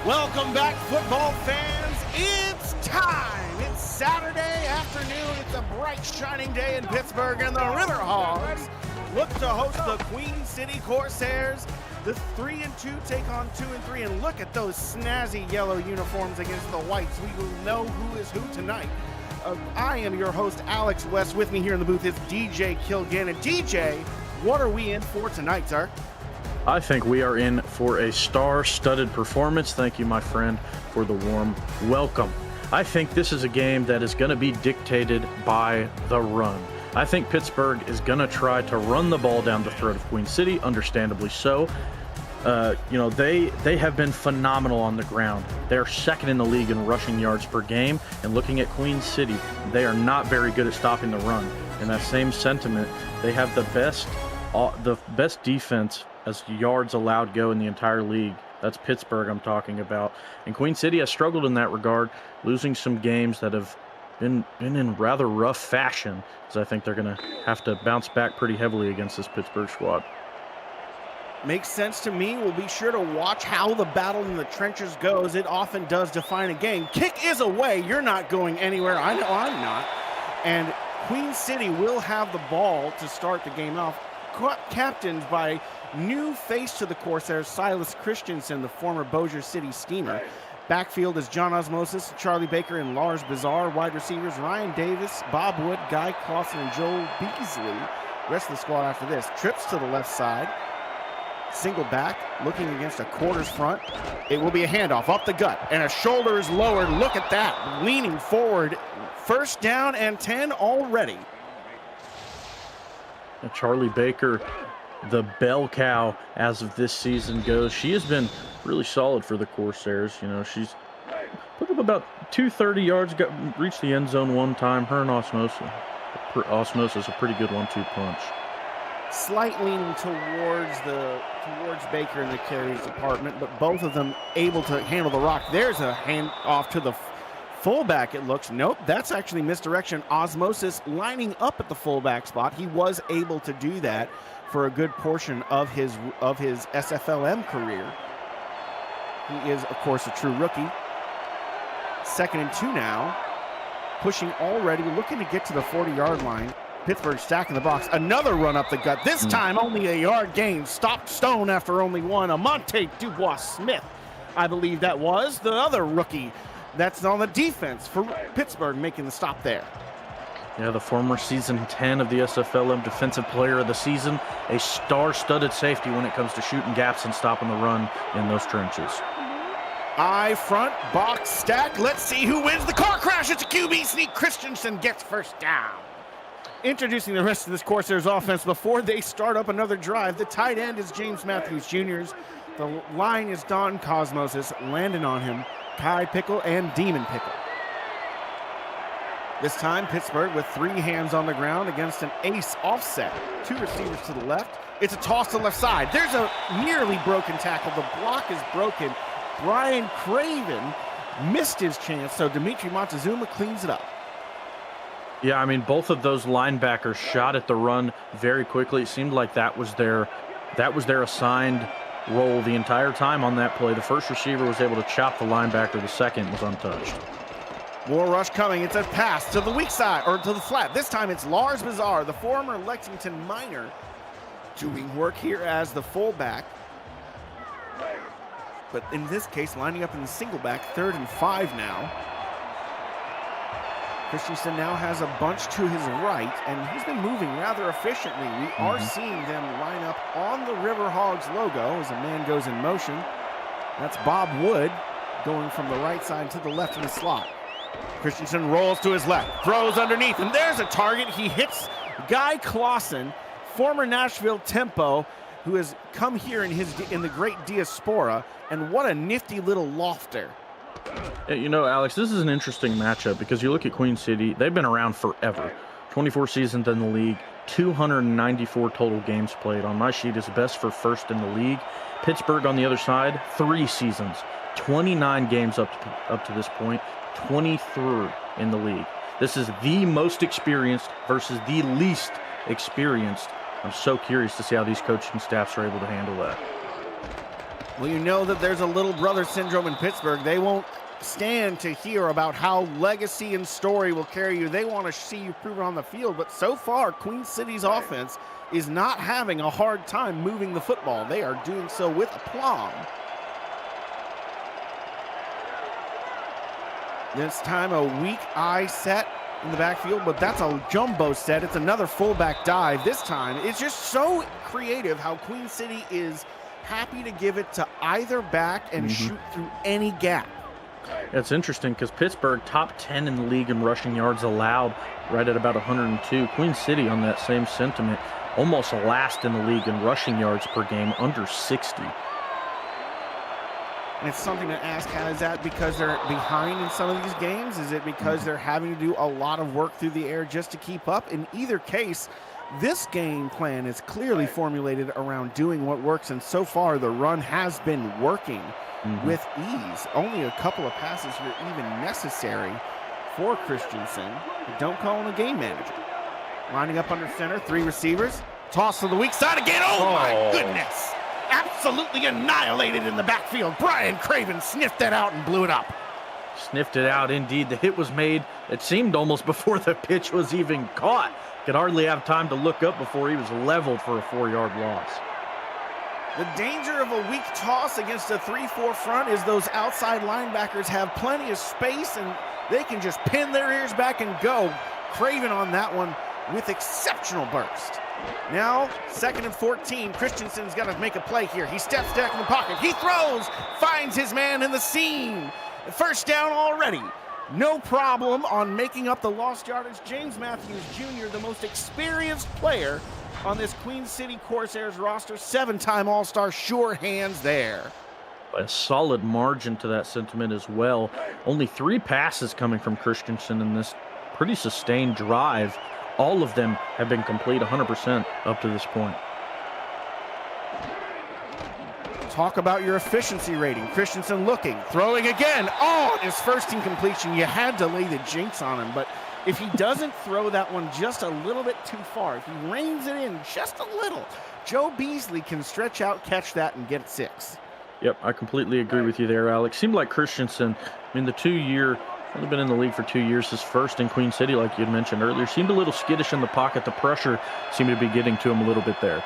Welcome back, football fans. It's time. It's Saturday afternoon. It's a bright, shining day in Pittsburgh, and the Riverhogs look to host the Queen City Corsairs. The 3-2 take on 2-3, and look at those snazzy yellow uniforms against the whites. We will know who is who tonight. I am your host, Alex West. With me here in the booth is DJ Kilgannon. DJ, what are we in for tonight, sir? I think we are in for a star-studded performance. Thank you, my friend, for the warm welcome. I think this is a game that is going to be dictated by the run. I think Pittsburgh is going to try to run the ball down the throat of Queen City, understandably so. They have been phenomenal on the ground. They're second in the league in rushing yards per game. And looking at Queen City, they are not very good at stopping the run. In that same sentiment, they have the best defense as yards allowed go in the entire league. That's Pittsburgh I'm talking about. And Queen City has struggled in that regard, losing some games that have been in rather rough fashion, as I think they're going to have to bounce back pretty heavily against this Pittsburgh squad. Makes sense to me. We'll be sure to watch how the battle in the trenches goes. It often does define a game. Kick is away. You're not going anywhere. I know I'm not. And Queen City will have the ball to start the game off, captained by new face to the Corsairs, Silas Christensen, the former Bossier City Steamer. Backfield is John Osmosis, Charlie Baker, and Lars Bizarre. Wide receivers, Ryan Davis, Bob Wood, Guy Clausen, and Joel Beasley. Rest of the squad after this. Trips to the left side. Single back, looking against a quarters front. It will be a handoff up the gut, and a shoulder is lowered. Look at that, leaning forward. First down and 10 already. Charlie Baker, the bell cow as of this season goes. She has been really solid for the Corsairs. You know, she's put up about 230 yards, reached the end zone one time. Her and Osmosis, a pretty good 1-2 punch. Slight leaning towards Baker in the carries department, but both of them able to handle the rock. There's a hand off to the fullback, it looks. Nope, that's actually misdirection. Osmosis lining up at the fullback spot. He was able to do that for a good portion of his SFLM career. He is, of course, a true rookie. 2nd and 2 now. Pushing already, looking to get to the 40-yard line. Pittsburgh stacking the box. Another run up the gut. This time only a yard gain. Stopped stone after only one. Amonte Dubois-Smith, I believe that was the other rookie. That's on the defense for Pittsburgh, making the stop there. Yeah, the former season 10 of the SFLM Defensive Player of the Season, a star-studded safety when it comes to shooting gaps and stopping the run in those trenches. Eye front, box stack. Let's see who wins the car crash. It's a QB sneak. Christensen gets first down. Introducing the rest of this Corsairs offense before they start up another drive. The tight end is James Matthews Jr. The line is Don Cosmos, landing on him. Kai Pickle and Demon Pickle. This time, Pittsburgh with 3 hands on the ground against an ace offset. 2 receivers to the left. It's a toss to the left side. There's a nearly broken tackle. The block is broken. Brian Craven missed his chance, so Dimitri Montezuma cleans it up. Yeah, I mean, both of those linebackers shot at the run very quickly. It seemed like that was their assigned role the entire time on that play. The first receiver was able to chop the linebacker. The second was untouched. More rush coming. It's a pass to the weak side, or to the flat. This time it's Lars Bizarre, the former Lexington Miner, doing work here as the fullback. But in this case, lining up in the single back, 3rd and 5 now. Christensen now has a bunch to his right, and he's been moving rather efficiently. We are seeing them line up on the Riverhogs logo as a man goes in motion. That's Bob Wood going from the right side to the left in the slot. Christensen rolls to his left, throws underneath, and there's a target. He hits Guy Clausen, former Nashville Tempo, who has come here in the great diaspora, and what a nifty little lofter. You know, Alex, this is an interesting matchup because you look at Queen City, they've been around forever. 24 seasons in the league, 294 total games played. On my sheet is best for first in the league. Pittsburgh on the other side, 3 seasons, 29 games up to this point, 23 in the league. This is the most experienced versus the least experienced. I'm so curious to see how these coaching staffs are able to handle that. Well, you know that there's a little brother syndrome in Pittsburgh. They won't stand to hear about how legacy and story will carry you. They want to see you prove it on the field. But so far, Queen City's offense is not having a hard time moving the football. They are doing so with aplomb. This time a weak eye set in the backfield, but that's a jumbo set. It's another fullback dive. This time it's just so creative how Queen City is happy to give it to either back and shoot through any gap. It's interesting because Pittsburgh, top 10 in the league in rushing yards allowed, right at about 102. Queen City, on that same sentiment, almost last in the league in rushing yards per game, under 60. And it's something to ask, how is that because they're behind in some of these games? Is it because they're having to do a lot of work through the air just to keep up? In either case, this game plan is clearly formulated around doing what works, and so far the run has been working with ease. Only a couple of passes here even necessary for Christensen. But don't call him a game manager. Lining up under center, 3 receivers. Toss to the weak side again. Oh my goodness! Absolutely annihilated in the backfield. Brian Craven sniffed that out and blew it up. Sniffed it out indeed. The hit was made, it seemed, almost before the pitch was even caught. Could hardly have time to look up before he was leveled for a 4-yard loss. The danger of a weak toss against a 3-4 front is those outside linebackers have plenty of space and they can just pin their ears back and go. Craven on that one with exceptional burst. Now, 2nd and 14. Christensen's got to make a play here. He steps back in the pocket. He throws, finds his man in the seam. First down already. No problem on making up the lost yardage. James Matthews Jr., the most experienced player on this Queen City Corsairs roster, 7-time All-Star, sure hands there. A solid margin to that sentiment as well. Only 3 passes coming from Christensen in this pretty sustained drive. All of them have been complete 100% up to this point. Talk about your efficiency rating. Christensen looking, throwing again. Oh, his first incompletion. You had to lay the jinx on him, but if he doesn't throw that one just a little bit too far, if he reins it in just a little, Joe Beasley can stretch out, catch that, and get it 6. Yep, I completely agree with you there, Alex. Seemed like Christensen, in the 2-year, only been in the league for 2 years, his first in Queen City, like you had mentioned earlier, seemed a little skittish in the pocket. The pressure seemed to be getting to him a little bit there.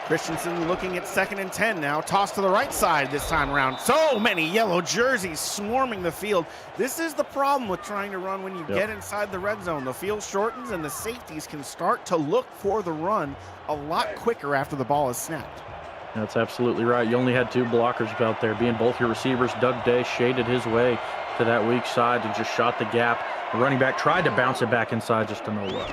Christensen looking at 2nd and 10 now. Toss to the right side this time around. So many yellow jerseys swarming the field. This is the problem with trying to run when you get inside the red zone. The field shortens and the safeties can start to look for the run a lot quicker after the ball is snapped. That's absolutely right. You only had 2 blockers out there, being both your receivers. Doug Day shaded his way to that weak side and just shot the gap. The running back tried to bounce it back inside, just to no luck.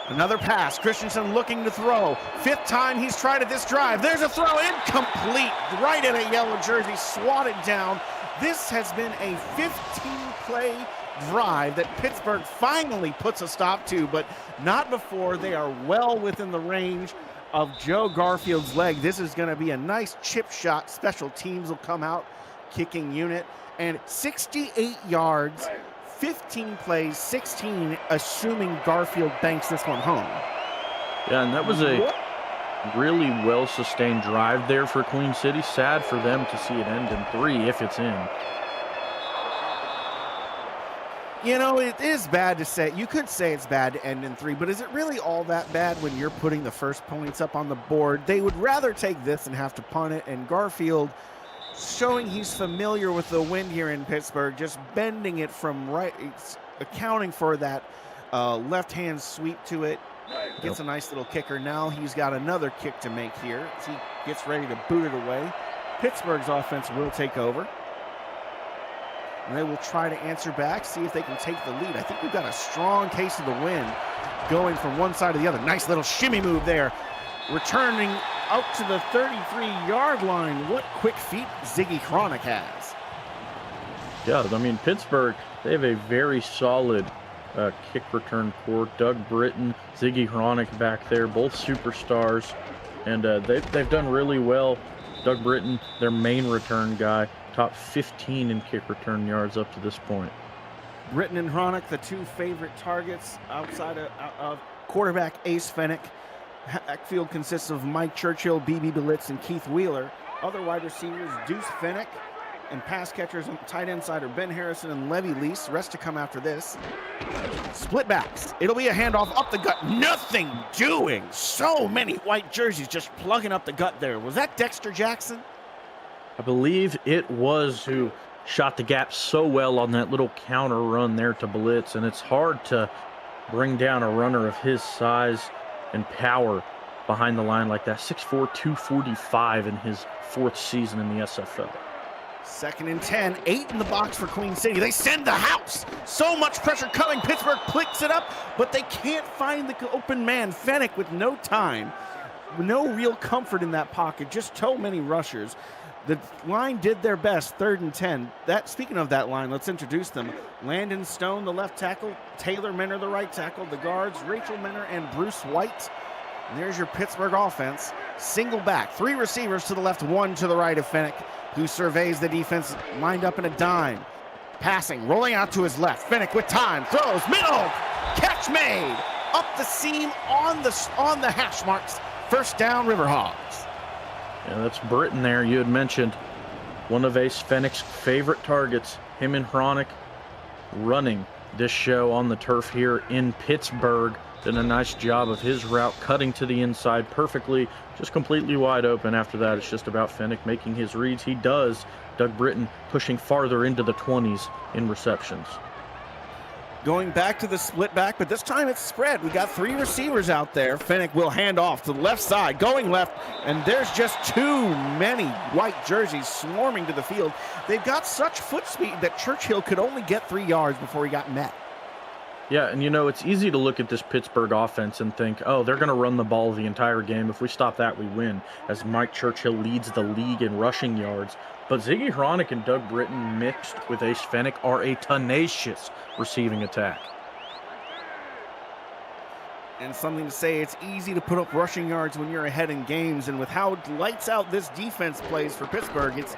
Another pass. Christensen looking to throw. 5th time he's tried it this drive. There's a throw, incomplete. Right at a yellow jersey, swatted down. This has been a 15-play drive that Pittsburgh finally puts a stop to, but not before they are well within the range of Joe Garfield's leg. This is going to be a nice chip shot. Special teams will come out, kicking unit, and 68 yards. 15 plays, 16, assuming Garfield banks this one home. Yeah, and that was a really well-sustained drive there for Queen City. Sad for them to see it end in 3 if it's in. You know, it is bad to say. You could say it's bad to end in 3, but is it really all that bad when you're putting the first points up on the board? They would rather take this than have to punt it, and Garfield, showing he's familiar with the wind here in Pittsburgh, just bending it from right, accounting for that left-hand sweep to it. Gets a nice little kicker. Now he's got another kick to make here as he gets ready to boot it away. Pittsburgh's offense will take over. And they will try to answer back, see if they can take the lead. I think we've got a strong case of the wind going from one side to the other. Nice little shimmy move there. Returning out to the 33-yard line. What quick feet Ziggy Chronic has. Yeah, I mean, Pittsburgh, they have a very solid kick return core. Doug Britton, Ziggy Chronic back there, both superstars. And they've done really well. Doug Britton, their main return guy, top 15 in kick return yards up to this point. Britton and Chronic, the 2 favorite targets outside of quarterback Ace Fennick. Backfield consists of Mike Churchill, BB Belitz, and Keith Wheeler. Other wide receivers, Deuce Finnick, and pass catchers, tight end sider Ben Harrison and Levy Lease. Rest to come after this. Split backs. It'll be a handoff up the gut. Nothing doing. So many white jerseys just plugging up the gut there. Was that Dexter Jackson? I believe it was who shot the gap so well on that little counter run there to blitz, and it's hard to bring down a runner of his size and power behind the line like that. 6'4", 245 in his 4th season in the SFL. 2nd and 10, 8 in the box for Queen City. They send the house. So much pressure coming. Pittsburgh clicks it up, but they can't find the open man. Fennec with no time. No real comfort in that pocket. Just so many rushers. The line did their best, 3rd and 10. Speaking of that line, let's introduce them. Landon Stone, the left tackle. Taylor Menor, the right tackle. The guards, Rachel Menor and Bruce White. And there's your Pittsburgh offense. Single back. 3 receivers to the left, 1 to the right of Fennec, who surveys the defense, lined up in a dime. Passing, rolling out to his left. Fennec with time, throws, middle, catch made. Up the seam on the hash marks. 1st down, Riverhogs. Yeah, that's Britton there. You had mentioned one of Ace Fennec's favorite targets. Him and Hronic running this show on the turf here in Pittsburgh. Did a nice job of his route, cutting to the inside perfectly, just completely wide open. After that, it's just about Fennec making his reads. He does. Doug Britton pushing farther into the 20s in receptions. Going back to the split back, but this time it's spread. We got 3 receivers out there. Fennec will hand off to the left side, going left, and there's just too many white jerseys swarming to the field. They've got such foot speed that Churchill could only get 3 yards before he got met. Yeah, and you know, it's easy to look at this Pittsburgh offense and think, oh, they're going to run the ball the entire game. If we stop that, we win, as Mike Churchill leads the league in rushing yards. But Ziggy Hronic and Doug Britton mixed with Ace Fennec are a tenacious receiving attack. And something to say, it's easy to put up rushing yards when you're ahead in games, and with how lights out this defense plays for Pittsburgh, it's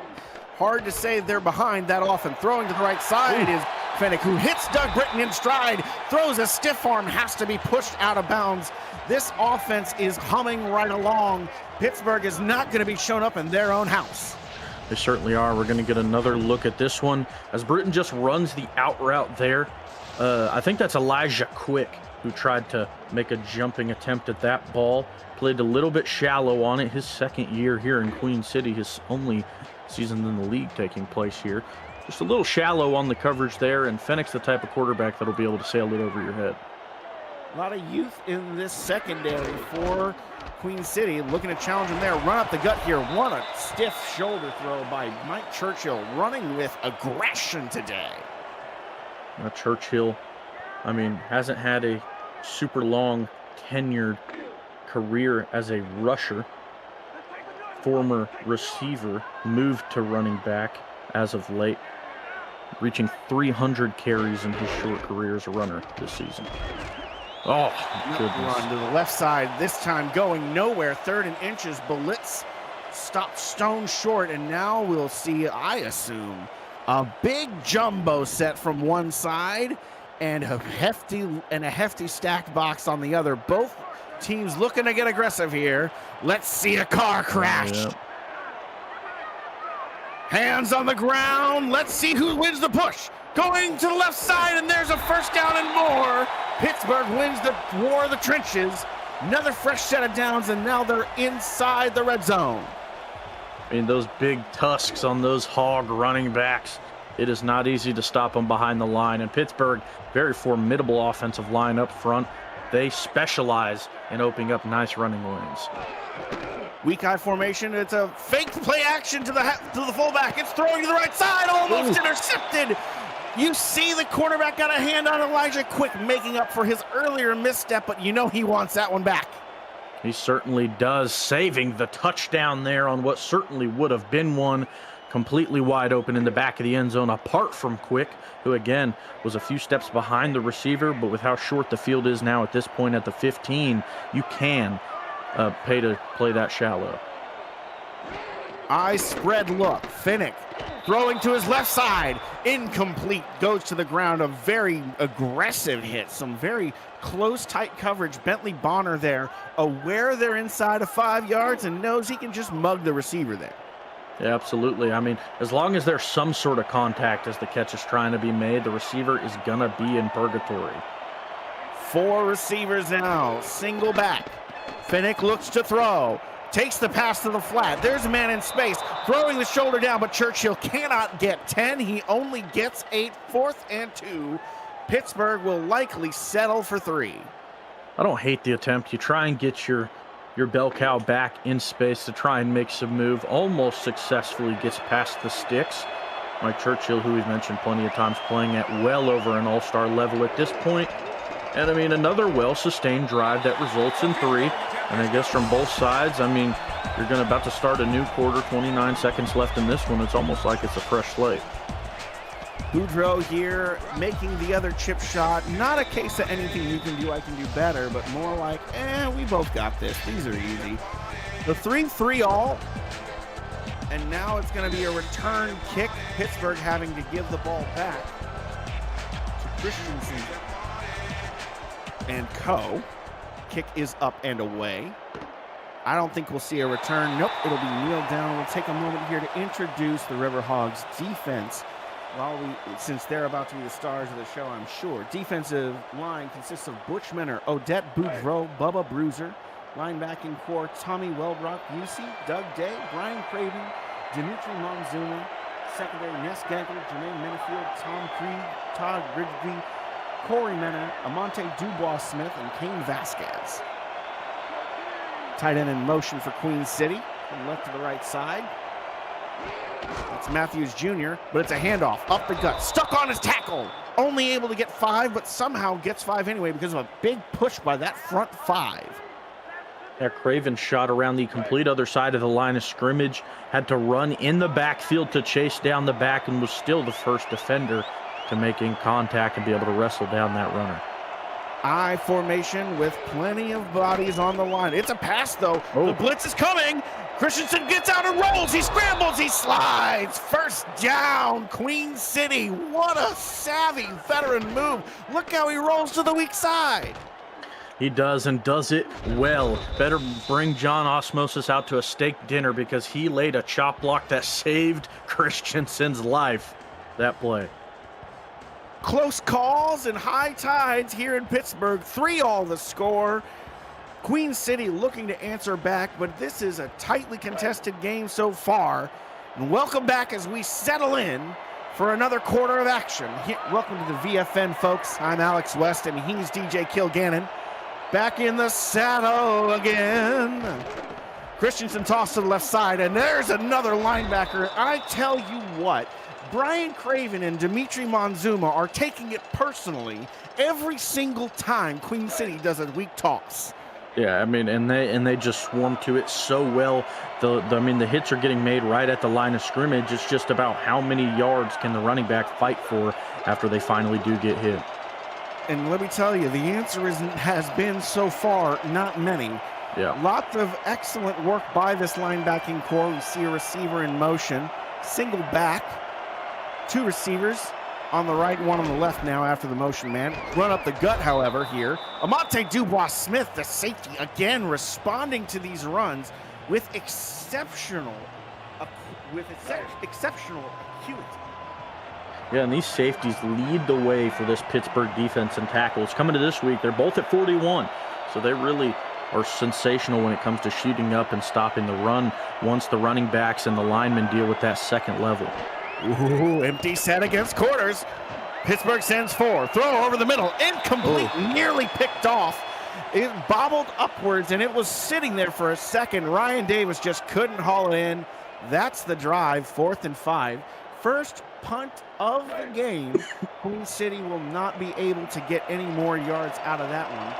hard to say they're behind that often. Throwing to the right side is Fennec, who hits Doug Britton in stride, throws a stiff arm, has to be pushed out of bounds. This offense is humming right along. Pittsburgh is not going to be shown up in their own house. They certainly are. We're going to get another look at this one as Britton just runs the out route there. I think that's Elijah Quick who tried to make a jumping attempt at that ball. Played a little bit shallow on it. His 2nd year here in Queen City, his only season in the league taking place here. Just a little shallow on the coverage there, and Fennec's the type of quarterback that'll be able to sail it over your head. A lot of youth in this secondary for Queen City, looking to challenge him there. Run up the gut here. What a stiff shoulder throw by Mike Churchill, running with aggression today. Now Churchill, I mean, hasn't had a super long tenured career as a rusher. Former receiver, moved to running back as of late, reaching 300 carries in his short career as a runner this season. Oh, goodness. Run to the left side, this time going nowhere. 3rd and inches, Blitz stopped stone short, and now we'll see, I assume, a big jumbo set from one side and a hefty stacked box on the other. Both teams looking to get aggressive here. Let's see a car crash. Yep. Hands on the ground. Let's see who wins the push. Going to the left side, and there's a 1st down and more. Pittsburgh wins the war of the trenches. Another fresh set of downs, and now they're inside the red zone. I mean, those big tusks on those hog running backs, it is not easy to stop them behind the line. And Pittsburgh, very formidable offensive line up front. They specialize in opening up nice running lanes. Weak eye formation. It's a fake play action to the fullback. It's throwing to the right side, almost intercepted. You see the quarterback got a hand on Elijah Quick, making up for his earlier misstep, but you know he wants that one back. He certainly does, saving the touchdown there on what certainly would have been one. Completely wide open in the back of the end zone, apart from Quick, who again was a few steps behind the receiver, but with how short the field is now at this point at the 15, you can pay to play that shallow. I spread look. Fennec throwing to his left side. Incomplete. Goes to the ground. A very aggressive hit. Some very close, tight coverage. Bentley Bonner there, aware they're inside of 5 yards and knows he can just mug the receiver there. Yeah, absolutely. I mean, as long as there's some sort of contact as the catch is trying to be made, the receiver is going to be in purgatory. 4 receivers now, single back. Finnick looks to throw, takes the pass to the flat. There's a man in space, throwing the shoulder down, but Churchill cannot get 10. He only gets 8, 4th and 2. Pittsburgh will likely settle for 3. I don't hate the attempt. You try and get your bell cow back in space to try and make some move. Almost successfully gets past the sticks. Mike Churchill, who we've mentioned plenty of times, playing at well over an all-star level at this point. And I mean, another well-sustained drive that results in 3. And I guess from both sides, I mean, you're about to start a new quarter, 29 seconds left in this one. It's almost like it's a fresh slate. Boudreaux here making the other chip shot. Not a case of anything you can do, I can do better, but more like, we both got this. These are easy. The 3-3 all. And now it's going to be a return kick. Pittsburgh having to give the ball back to Christensen and co. Kick is up and away. I don't think we'll see a return. Nope, it'll be kneeled down. We'll take a moment here to introduce the Riverhogs defense. Since they're about to be the stars of the show, I'm sure. Defensive line consists of Butch Minner, Odette Boudreaux, Bubba Bruiser. Linebacking core, Tommy Welbrock, Busey, Doug Day, Brian Craven, Dimitri Monzuma. Secondary, Ness Gagler, Jermaine Menafield, Tom Creed, Todd Ridgeby, Corey Mena, Amante Dubois-Smith, and Kane Vasquez. Tight end in motion for Queen City, from left to the right side. It's Matthews Jr., but it's a handoff, up the gut, stuck on his tackle. Only able to get 5, but somehow gets 5 anyway because of a big push by that front 5. Yeah, Craven shot around the complete other side of the line of scrimmage, had to run in the backfield to chase down the back, and was still the first defender to make in contact and be able to wrestle down that runner. I formation with plenty of bodies on the line. It's a pass, though. Oh. The blitz is coming. Christensen gets out and rolls. He scrambles. He slides. First down, Queen City. What a savvy veteran move. Look how he rolls to the weak side. He does, and does it well. Better bring John Osmosis out to a steak dinner because he laid a chop block that saved Christensen's life. That play. Close calls and high tides here in Pittsburgh. 3-all the score. Queen City looking to answer back, but this is a tightly contested game so far. And welcome back as we settle in for another quarter of action. Welcome to the VFN, folks. I'm Alex West, and he's DJ Kilgannon. Back in the saddle again. Christensen tossed to the left side, and there's another linebacker. I tell you what, Brian Craven and Dimitri Monzuma are taking it personally every single time Queen City does a weak toss. Yeah, I mean, and they just swarm to it so well. The hits are getting made right at the line of scrimmage. It's just about how many yards can the running back fight for after they finally do get hit. And let me tell you, the answer has been so far not many. Yeah. Lots of excellent work by this linebacking core. We see a receiver in motion, single back, 2 receivers on the right, 1 on the left now after the motion man. Run up the gut, however, here. Amante Dubois-Smith, the safety, again responding to these runs with exceptional acuity. Yeah, and these safeties lead the way for this Pittsburgh defense and tackles. Coming to this week, they're both at 41, so they really are sensational when it comes to shooting up and stopping the run once the running backs and the linemen deal with that second level. Ooh, empty set against quarters. Pittsburgh sends 4. Throw over the middle. Incomplete. Ooh. Nearly picked off. It bobbled upwards, and it was sitting there for a second. Ryan Davis just couldn't haul it in. That's the drive, 4th and 5. First punt of the game. Queen City will not be able to get any more yards out of that one.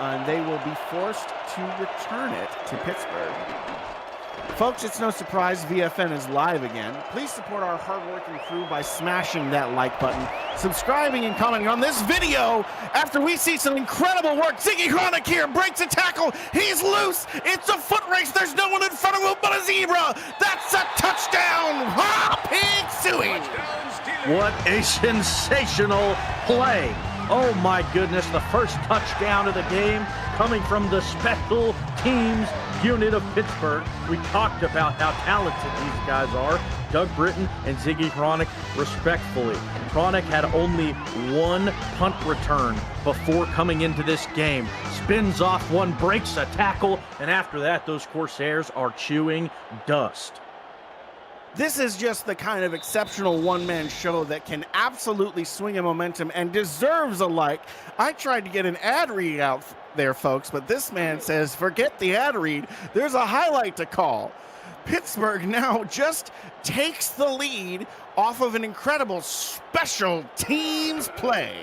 And they will be forced to return it to Pittsburgh. Folks, it's no surprise VFN is live again. Please support our hardworking crew by smashing that like button, subscribing and commenting on this video after we see some incredible work. Ziggy Chronic here breaks a tackle. He's loose. It's a foot race. There's no one in front of him but a zebra. That's a touchdown. Ha! Pig Suey. What a sensational play. Oh my goodness, the first touchdown of the game coming from the special teams unit of Pittsburgh. We talked about how talented these guys are. Doug Britton and Ziggy Chronic, respectfully. Chronic had only one punt return before coming into this game. Spins off one, breaks a tackle, and after that, those Corsairs are chewing dust. This is just the kind of exceptional one-man show that can absolutely swing a momentum and deserves a like. I tried to get an ad read out there, folks, but this man says, forget the ad read. There's a highlight to call. Pittsburgh now just takes the lead off of an incredible special teams play.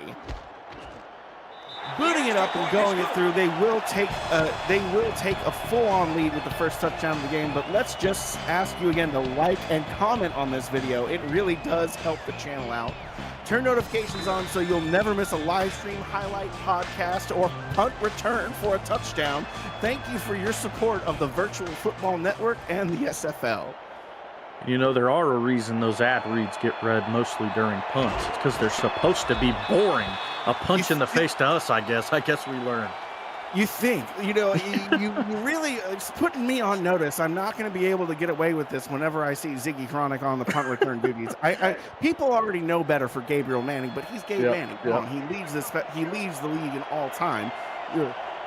Booting it up and going it through, they will take a full-on lead with the first touchdown of the game. But let's just ask you again to like and comment on this video. It really does help the channel out. Turn notifications on so you'll never miss a live stream, highlight, podcast, or punt return for a touchdown. Thank you for your support of the Virtual Football Network and the SFL. You know, there are a reason those ad reads get read mostly during punts. It's because they're supposed to be boring. A punch in the face to us, I guess. I guess we learn. You think, you know, you really, it's putting me on notice. I'm not going to be able to get away with this whenever I see Ziggy Chronic on the punt return duties. People already know better for Gabriel Manning, but he's Gabe Manning. Yep. He leads the league in all time.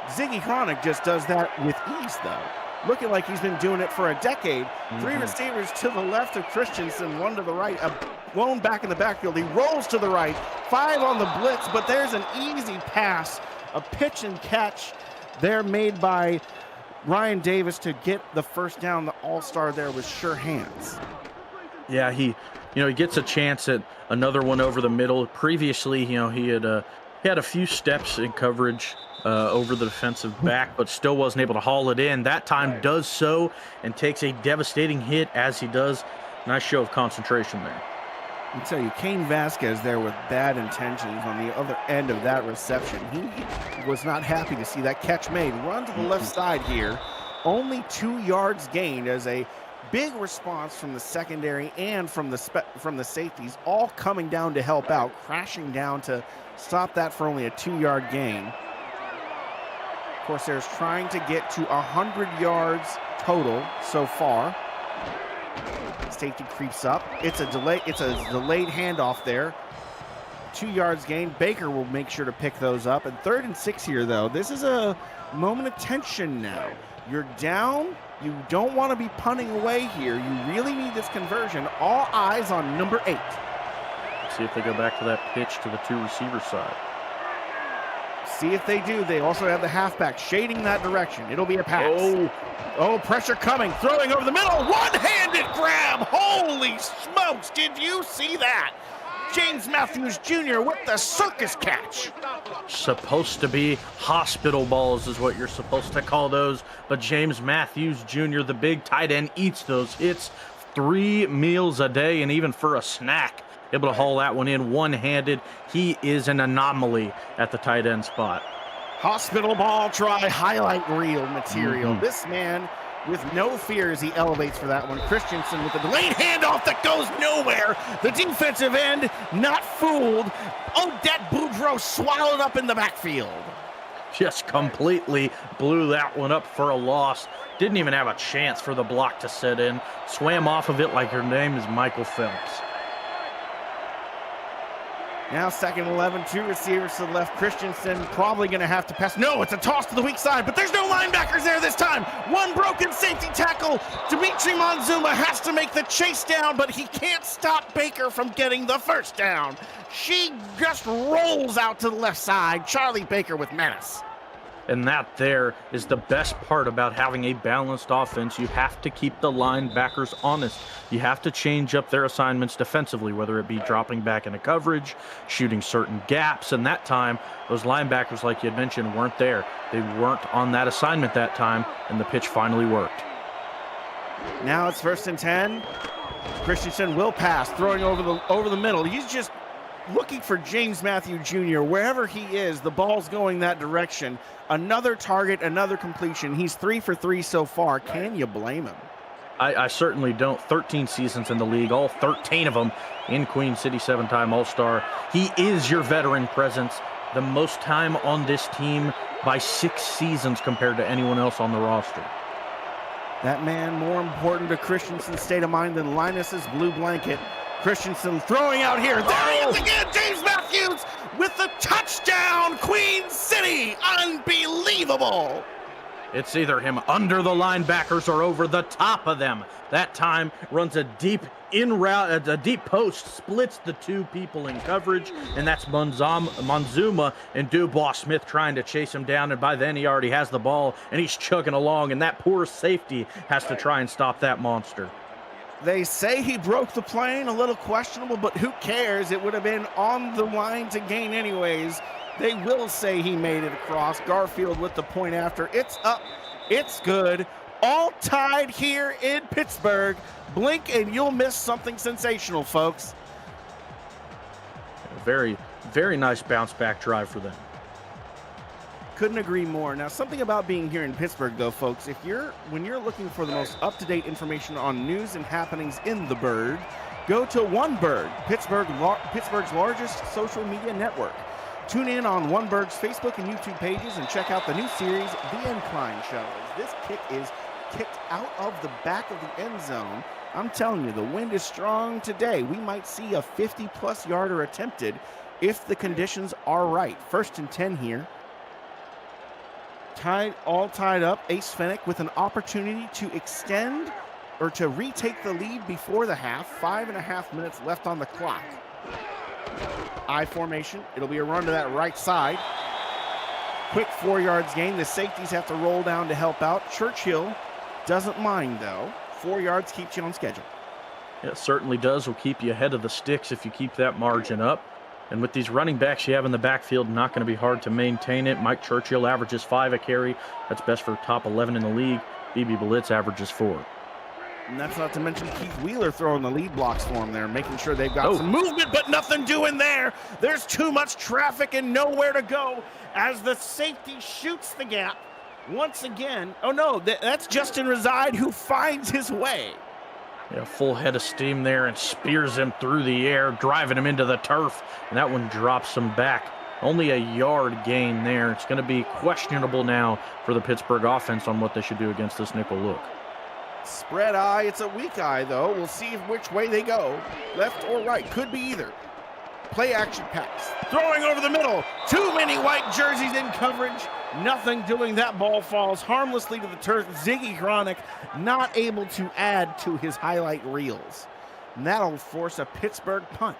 Ziggy Chronic just does that with ease, though. Looking like he's been doing it for a decade. Three receivers to the left of Christensen, one to the right. Lone back in the backfield. He rolls to the right. 5 on the blitz, but there's an easy pass. A pitch and catch there made by Ryan Davis to get the first down. The all-star there with sure hands. Yeah, he gets a chance at another one over the middle. Previously, he had a few steps in coverage over the defensive back, but still wasn't able to haul it in. That time does so and takes a devastating hit as he does. Nice show of concentration there. I tell you, Kane Vasquez there with bad intentions on the other end of that reception. He was not happy to see that catch made. Run to the left side here. Only 2 yards gained as a big response from the secondary and from the safeties, all coming down to help out, crashing down to stop that for only a 2-yard gain. Corsairs trying to get to 100 yards total so far. Safety creeps up. It's a delayed handoff there. 2 yards gained. Baker will make sure to pick those up. And 3rd and 6 here, though. This is a moment of tension now. You're down. You don't want to be punting away here. You really need this conversion. All eyes on number 8. Let's see if they go back to that pitch to the 2 receiver side. See if they do. They also have the halfback shading that direction. It'll be a pass. Oh, pressure coming. Throwing over the middle. One-handed grab. Holy smokes. Did you see that? James Matthews Jr. with the circus catch. Supposed to be hospital balls is what you're supposed to call those. But James Matthews Jr., the big tight end, eats those hits 3 meals a day and even for a snack. Able to haul that one in one-handed. He is an anomaly at the tight end spot. Hospital ball try, highlight reel material. This man with no fears, he elevates for that one. Christensen with a delayed handoff that goes nowhere. The defensive end not fooled. Odette Boudreaux swallowed up in the backfield. Just completely blew that one up for a loss. Didn't even have a chance for the block to set in. Swam off of it like her name is Michael Phelps. Now 2nd and 11, 2 receivers to the left. Christensen probably going to have to pass. No, it's a toss to the weak side, but there's no linebackers there this time. One broken safety tackle. Dimitri Monzuma has to make the chase down, but he can't stop Baker from getting the first down. She just rolls out to the left side. Charlie Baker with menace. And that there is the best part about having a balanced offense. You have to keep the linebackers honest. You have to change up their assignments defensively, whether it be dropping back into coverage, shooting certain gaps. And that time, those linebackers, like you had mentioned, weren't there. They weren't on that assignment that time, and the pitch finally worked. Now it's 1st and 10. Christensen will pass, throwing over the middle. He's just looking for James Matthew Jr. Wherever he is, the ball's going that direction. Another target, another completion. He's 3 for 3 so far. Can you blame him? I certainly don't. 13 seasons in the league, all 13 of them in Queen City, 7-time All-Star. He is your veteran presence. The most time on this team by 6 seasons compared to anyone else on the roster. That man more important to Christensen's state of mind than Linus's blue blanket. Christensen throwing out here. There he is again, James Matthews with the touchdown, Queen City. Unbelievable. It's either him under the linebackers or over the top of them. That time runs a deep in route, a deep post, splits the 2 people in coverage, and that's Monzuma and Dubois Smith trying to chase him down, and by then he already has the ball, and he's chugging along, and that poor safety has to try and stop that monster. They say he broke the plane, a little questionable, but who cares? It would have been on the line to gain anyways. They will say he made it across. Garfield with the point after. It's up. It's good. All tied here in Pittsburgh. Blink and you'll miss something sensational, folks. Very, very nice bounce back drive for them. Couldn't agree more. Now, something about being here in Pittsburgh, though, folks, when you're looking for the most up-to-date information on news and happenings in the Bird, go to One Bird, Pittsburgh's largest social media network. Tune in on One Bird's Facebook and YouTube pages and check out the new series, The Incline Show. This kick is kicked out of the back of the end zone. I'm telling you, the wind is strong today. We might see a 50-plus yarder attempted if the conditions are right. 1st and 10 here. All tied up. Ace Fennick with an opportunity to extend or to retake the lead before the half. 5.5 minutes left on the clock. I formation. It'll be a run to that right side. Quick 4 yards gain. The safeties have to roll down to help out. Churchill doesn't mind, though. 4 yards keeps you on schedule. It certainly does. Will keep you ahead of the sticks if you keep that margin up. And with these running backs you have in the backfield, not going to be hard to maintain it. Mike Churchill averages 5 a carry. That's best for top 11 in the league. BB Blitz averages 4. And that's not to mention Keith Wheeler throwing the lead blocks for him there, making sure they've got some movement, but nothing doing there. There's too much traffic and nowhere to go as the safety shoots the gap once again. Oh, no, that's Justin Reside who finds his way. Yeah, full head of steam there and spears him through the air, driving him into the turf, and that one drops him back. Only a yard gain there. It's going to be questionable now for the Pittsburgh offense on what they should do against this nickel look. Spread eye. It's a weak eye, though. We'll see which way they go. Left or right. Could be either. Play action pass. Throwing over the middle. Too many white jerseys in coverage. Nothing doing. That ball falls harmlessly to the turf. Ziggy Chronic not able to add to his highlight reels. And that'll force a Pittsburgh punt.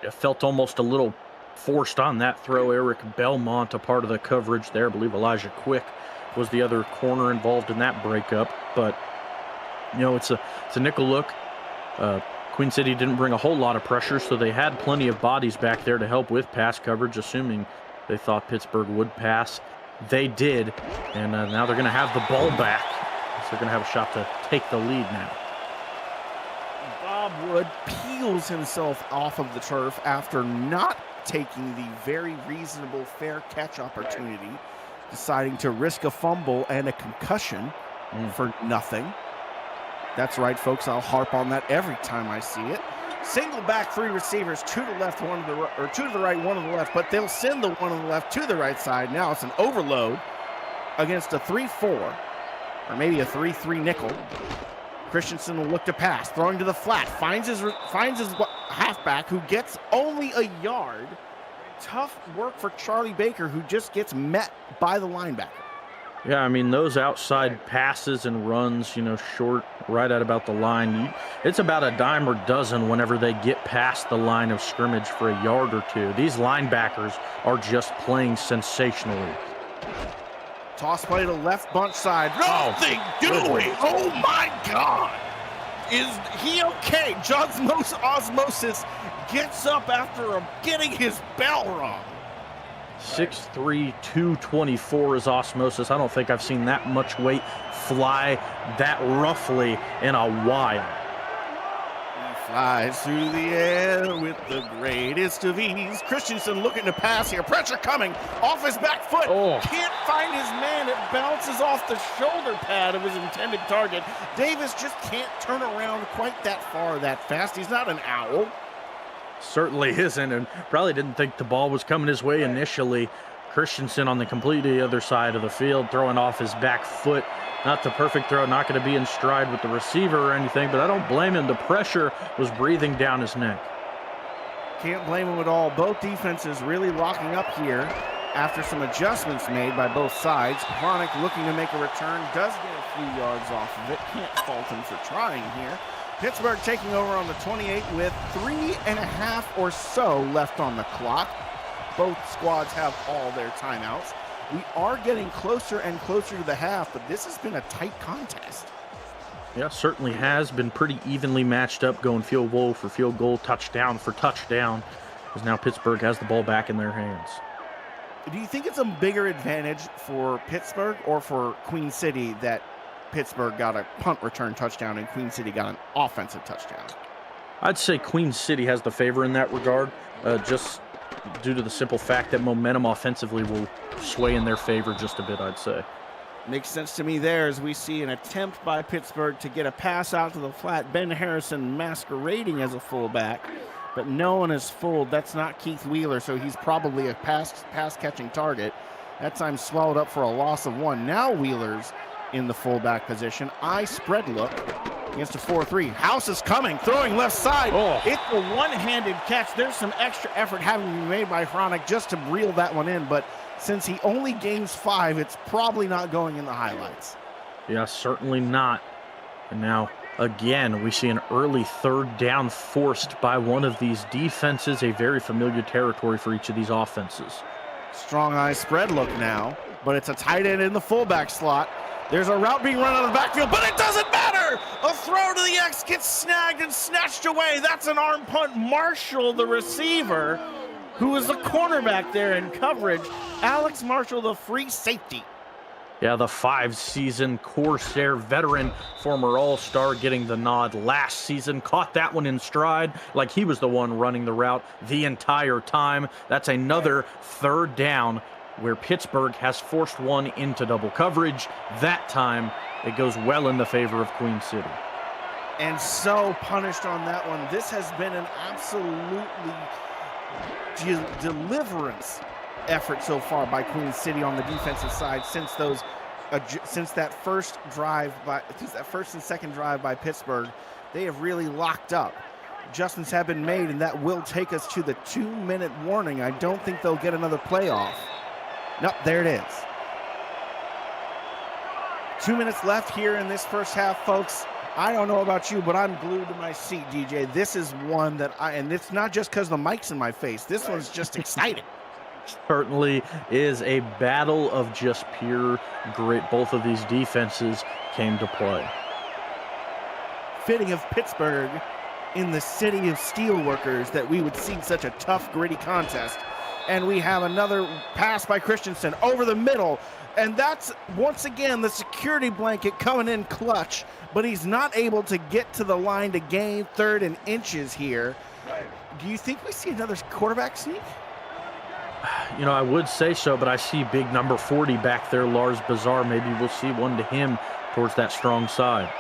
It felt almost a little forced on that throw. Eric Belmont, a part of the coverage there. I believe Elijah Quick was the other corner involved in that breakup. But, you know, it's a nickel look. Queen City didn't bring a whole lot of pressure, so they had plenty of bodies back there to help with pass coverage, assuming they thought Pittsburgh would pass. They did, and now they're going to have the ball back. So they're going to have a shot to take the lead now. Bob Wood peels himself off of the turf after not taking the very reasonable fair catch opportunity, deciding to risk a fumble and a concussion for nothing. That's right, folks. I'll harp on that every time I see it. Single back, 3 receivers, 2 to the left, 1 to the right, or 2 to the right, 1 to the left, but they'll send the 1 on the left to the right side. Now it's an overload against a 3-4, or maybe a 3-3 nickel. Christensen will look to pass, throwing to the flat, finds his halfback, who gets only a yard. Tough work for Charlie Baker, who just gets met by the linebacker. Yeah, I mean, those outside passes and runs, you know, short, right at about the line, it's about a dime or dozen whenever they get past the line of scrimmage for a yard or two. These linebackers are just playing sensationally. Toss play to left bunch side. Nothing doing. Oh, my God. Is he okay? John's Osmosis gets up after getting his bell rung. 6'3", 224 is Osmosis. I don't think I've seen that much weight fly that roughly in a while. He flies through the air with the greatest of ease. Christensen looking to pass here. Pressure coming off his back foot. Can't find his man. It bounces off the shoulder pad of his intended target. Davis just can't turn around quite that far that fast. He's not an owl. Certainly isn't, and probably didn't think the ball was coming his way initially. Christensen on the completely other side of the field, throwing off his back foot. Not the perfect throw, not going to be in stride with the receiver or anything, but I don't blame him. The pressure was breathing down his neck. Can't blame him at all. Both defenses really locking up here after some adjustments made by both sides. Chronic looking to make a return, does get a few yards off of it. Can't fault him for trying here. Pittsburgh taking over on the 28 with 3.5 or so left on the clock. Both squads have all their timeouts. We are getting closer and closer to the half, but this has been a tight contest. Yeah, certainly has been pretty evenly matched up, going field goal for field goal, touchdown for touchdown, because now Pittsburgh has the ball back in their hands. Do you think it's a bigger advantage for Pittsburgh or for Queen City that Pittsburgh got a punt return touchdown and Queen City got an offensive touchdown? I'd say Queen City has the favor in that regard, just due to the simple fact that momentum offensively will sway in their favor just a bit, I'd say. Makes sense to me there as we see an attempt by Pittsburgh to get a pass out to the flat. Ben Harrison masquerading as a fullback, but no one is fooled. That's not Keith Wheeler, so he's probably a pass-catching target. That time swallowed up for a loss of 1. Now Wheeler's in the fullback position. I spread look against a 4-3. House is coming, throwing left side. Oh. It's a one-handed catch. There's some extra effort having to be made by Chronic just to reel that one in, but since he only gains 5, it's probably not going in the highlights. Yeah, certainly not. And now, again, we see an early third down forced by one of these defenses, a very familiar territory for each of these offenses. Strong eye spread look now, but it's a tight end in the fullback slot. There's a route being run out of the backfield, but it doesn't matter! A throw to the X gets snagged and snatched away. That's an arm punt. Marshall, the receiver, who is the cornerback there in coverage. Alex Marshall, the free safety. Yeah, the 5-season Corsair veteran, former All-Star, getting the nod last season. Caught that one in stride like he was the one running the route the entire time. That's another third down where Pittsburgh has forced one into double coverage. That time, it goes well in the favor of Queen City. And so punished on that one. This has been an absolutely deliverance effort so far by Queen City on the defensive side since that first and second drive by Pittsburgh. They have really locked up. Adjustments have been made, and that will take us to the 2-minute warning. I don't think they'll get another playoff. Nope, there it is. 2 minutes left here in this first half, folks. I don't know about you, but I'm glued to my seat, DJ. This is one that and it's not just because the mic's in my face. This one's just exciting. Certainly is a battle of just pure grit. Both of these defenses came to play. Fitting of Pittsburgh in the city of steelworkers that we would see such a tough, gritty contest. And we have another pass by Christensen over the middle. And that's, once again, the security blanket coming in clutch. But he's not able to get to the line to gain 3rd and inches here. Do you think we see another quarterback sneak? You know, I would say so, but I see big number 40 back there, Lars Bazar. Maybe we'll see one to him towards that strong side.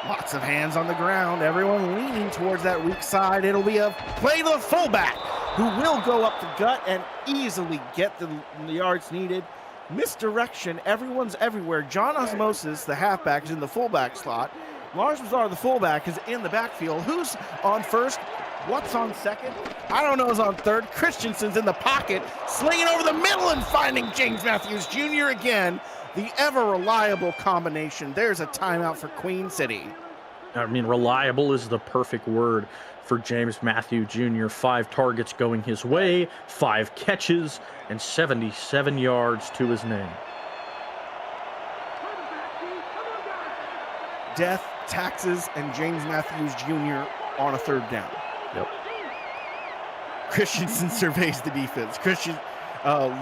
Lots of hands on the ground. Everyone leaning towards that weak side. It'll be a play to the fullback, who will go up the gut and easily get the yards needed. Misdirection. Everyone's everywhere. John Osmosis, the halfback, is in the fullback slot. Lars Bazar, the fullback, is in the backfield. Who's on first? What's on second? I don't know who's on third. Christensen's in the pocket, slinging over the middle and finding James Matthews Jr. again. The ever-reliable combination. There's a timeout for Queen City. I mean, reliable is the perfect word for James Matthews Jr. 5 targets going his way, 5 catches, and 77 yards to his name. Death, taxes, and James Matthews Jr. on a 3rd down. Yep. Christensen surveys the defense.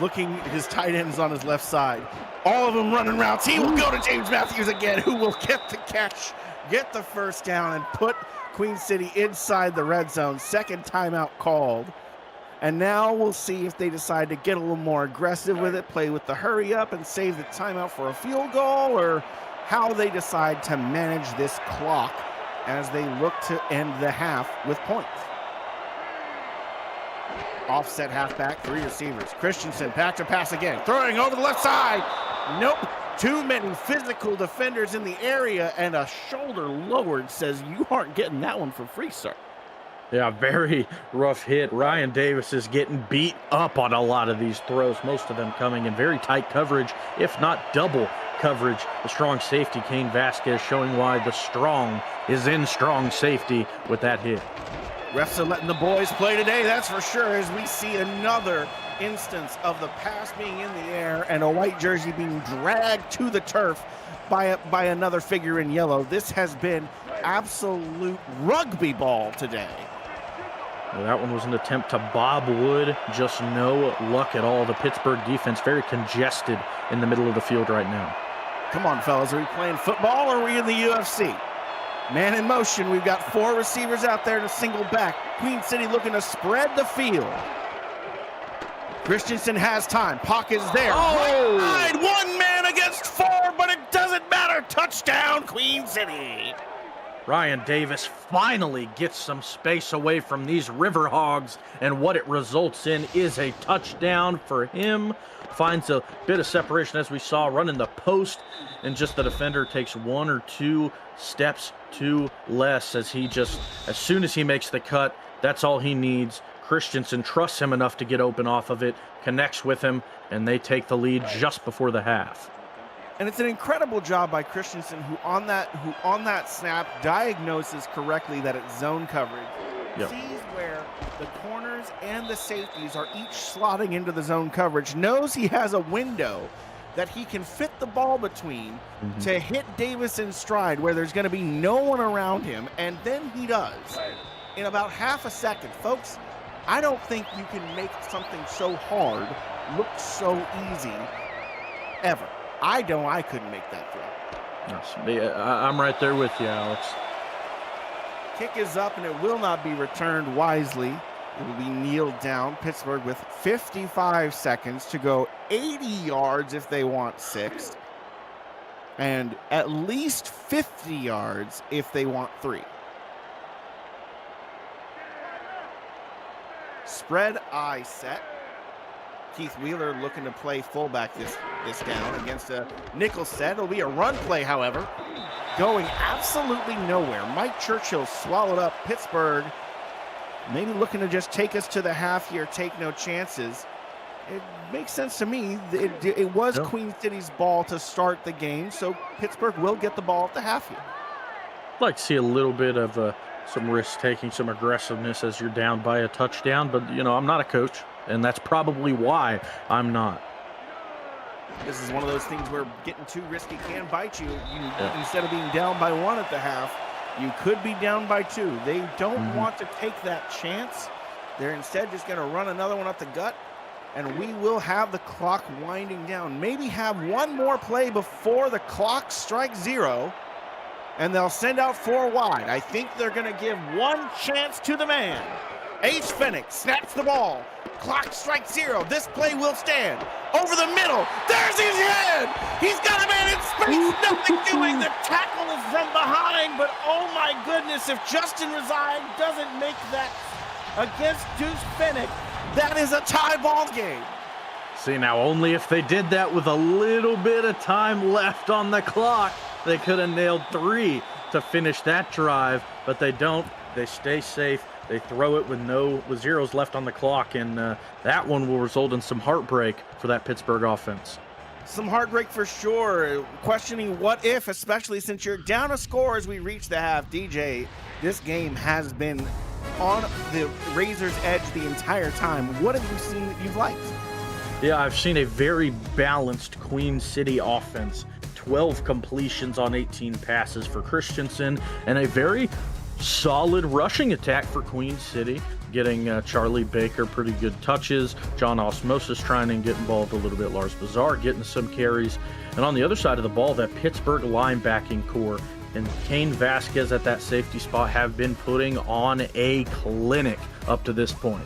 Looking, his tight ends on his left side. All of them running routes. He will go to James Matthews again, who will get the catch, get the first down, and put Queen City inside the red zone. 2nd timeout called. And now we'll see if they decide to get a little more aggressive with it, play with the hurry up and save the timeout for a field goal, or how they decide to manage this clock as they look to end the half with points. Offset halfback, 3 receivers. Christensen, back to pass again. Throwing over the left side. Nope. Too many physical defenders in the area, and a shoulder lowered says you aren't getting that one for free, sir. Yeah, very rough hit. Ryan Davis is getting beat up on a lot of these throws, most of them coming in very tight coverage, if not double coverage. The strong safety, Kane Vasquez, showing why the strong is in strong safety with that hit. Refs are letting the boys play today, that's for sure, as we see another instance of the pass being in the air and a white jersey being dragged to the turf by another figure in yellow. This has been absolute rugby ball today. Well, that one was an attempt to bob Wood, just no luck at all. The Pittsburgh defense very congested in the middle of the field right now. Come on, fellas, are we playing football or are we in the UFC? Man in motion, we've got 4 receivers out there to single back. Queen City looking to spread the field. Christensen has time. Pocket's there. Oh! Right side, 1 man against 4, but it doesn't matter. Touchdown, Queen City. Ryan Davis finally gets some space away from these Riverhogs, and what it results in is a touchdown for him. Finds a bit of separation, as we saw, running the post, and just the defender takes 1 or 2 steps too less as soon as he makes the cut, that's all he needs. Christensen trusts him enough to get open off of it, connects with him, and they take the lead just before the half. And it's an incredible job by Christensen, who on that snap diagnoses correctly that it's zone coverage. Yep. Sees where the corners and the safeties are each slotting into the zone coverage, knows he has a window that he can fit the ball between to hit Davis in stride where there's going to be no one around him, and then he does. In about half a second, folks, I don't think you can make something so hard look so easy ever. I couldn't make that throw. Yes, I'm right there with you, Alex. Kick is up, and it will not be returned wisely. It will be kneeled down. Pittsburgh with 55 seconds to go 80 yards if they want 6. And at least 50 yards if they want 3. Spread I set. Keith Wheeler looking to play fullback this down against a nickel set. It'll be a run play, however, going absolutely nowhere. Mike Churchill swallowed up. Pittsburgh maybe looking to just take us to the half here, take no chances. It makes sense to me. It was Queen City's ball to start the game, so Pittsburgh will get the ball at the half here. I'd like to see a little bit of some risk-taking, some aggressiveness as you're down by a touchdown, but, I'm not a coach, and that's probably why I'm not. This is one of those things where getting too risky can bite you. Instead of being down by 1 at the half, you could be down by 2. They don't want to take that chance. They're instead just going to run another one up the gut, and we will have the clock winding down. Maybe have one more play before the clock strikes 0, and they'll send out 4 wide. I think they're going to give one chance to the man. Ace Fennick snaps the ball. Clock strikes 0. This play will stand. Over the middle. There's his head. He's got a man in space. Nothing doing. The tackle is from behind. But oh my goodness, if Justin Reside doesn't make that against Deuce Fennick, that is a tie ball game. See, now only if they did that with a little bit of time left on the clock, they could have nailed 3 to finish that drive, but they don't. They stay safe. They throw it with zeros left on the clock, and that one will result in some heartbreak for that Pittsburgh offense. Some heartbreak for sure. Questioning what if, especially since you're down a score as we reach the half. DJ, this game has been on the razor's edge the entire time. What have you seen that you've liked? Yeah, I've seen a very balanced Queen City offense. 12 completions on 18 passes for Christensen, and a very solid rushing attack for Queen City, getting Charlie Baker pretty good touches. John Osmosis trying to get involved a little bit. Lars Bazar getting some carries. And on the other side of the ball, that Pittsburgh linebacking core and Kane Vasquez at that safety spot have been putting on a clinic up to this point.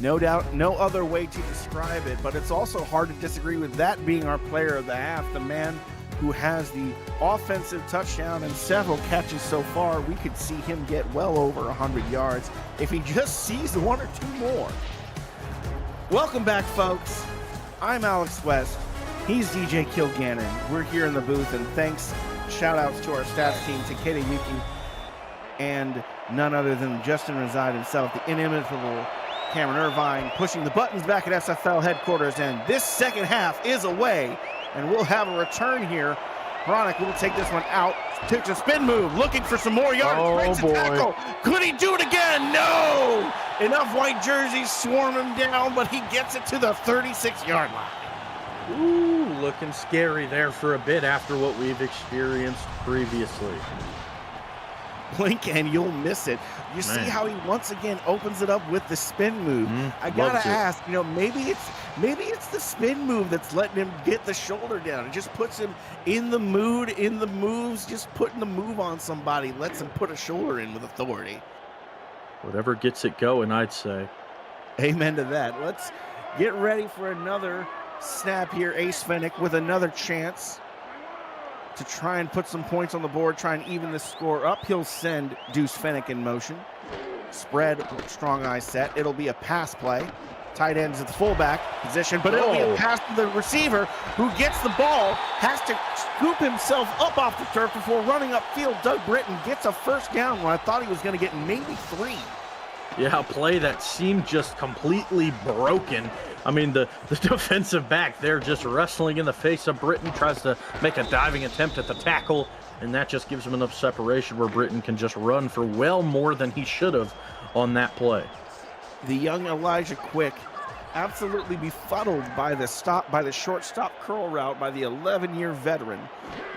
No doubt, no other way to describe it, but it's also hard to disagree with that being our player of the half, the man who has the offensive touchdown and several catches so far. We could see him get well over 100 yards if he just sees one or two more. Welcome back, folks. I'm Alex West. He's DJ Kilgannon. We're here in the booth, and thanks, shout outs to our stats team, Takeda Yuki, and none other than Justin Reside himself, the inimitable Cameron Irvine, pushing the buttons back at SFL headquarters. And this second half is away, and we'll have a return here. Chronic will take this one out, takes a spin move, looking for some more yards, breaks a tackle. Could he do it again? No! Enough white jerseys swarm him down, but he gets it to the 36-yard line. Ooh, looking scary there for a bit after what we've experienced previously. Blink and you'll miss it. You see how he once again opens it up with the spin move. I gotta ask, maybe it's the spin move that's letting him get the shoulder down. It just puts him in the mood, in the moves, just putting the move on somebody, lets him put a shoulder in with authority. Whatever gets it going, I'd say. Amen to that. Let's get ready for another snap here. Ace Fennick with another chance to try and put some points on the board, try and even the score up. He'll send Deuce Fennick in motion. Spread, strong eye set. It'll be a pass play. Tight ends at the fullback position, but it'll be a pass to the receiver who gets the ball, has to scoop himself up off the turf before running upfield. Doug Britton gets a first down when I thought he was going to get maybe 3. Yeah, a play that seemed just completely broken. I mean, the defensive back there just wrestling in the face of Britton, tries to make a diving attempt at the tackle, and that just gives him enough separation where Britton can just run for well more than he should have on that play. The young Elijah Quick absolutely befuddled by the short stop curl route by the 11-year veteran.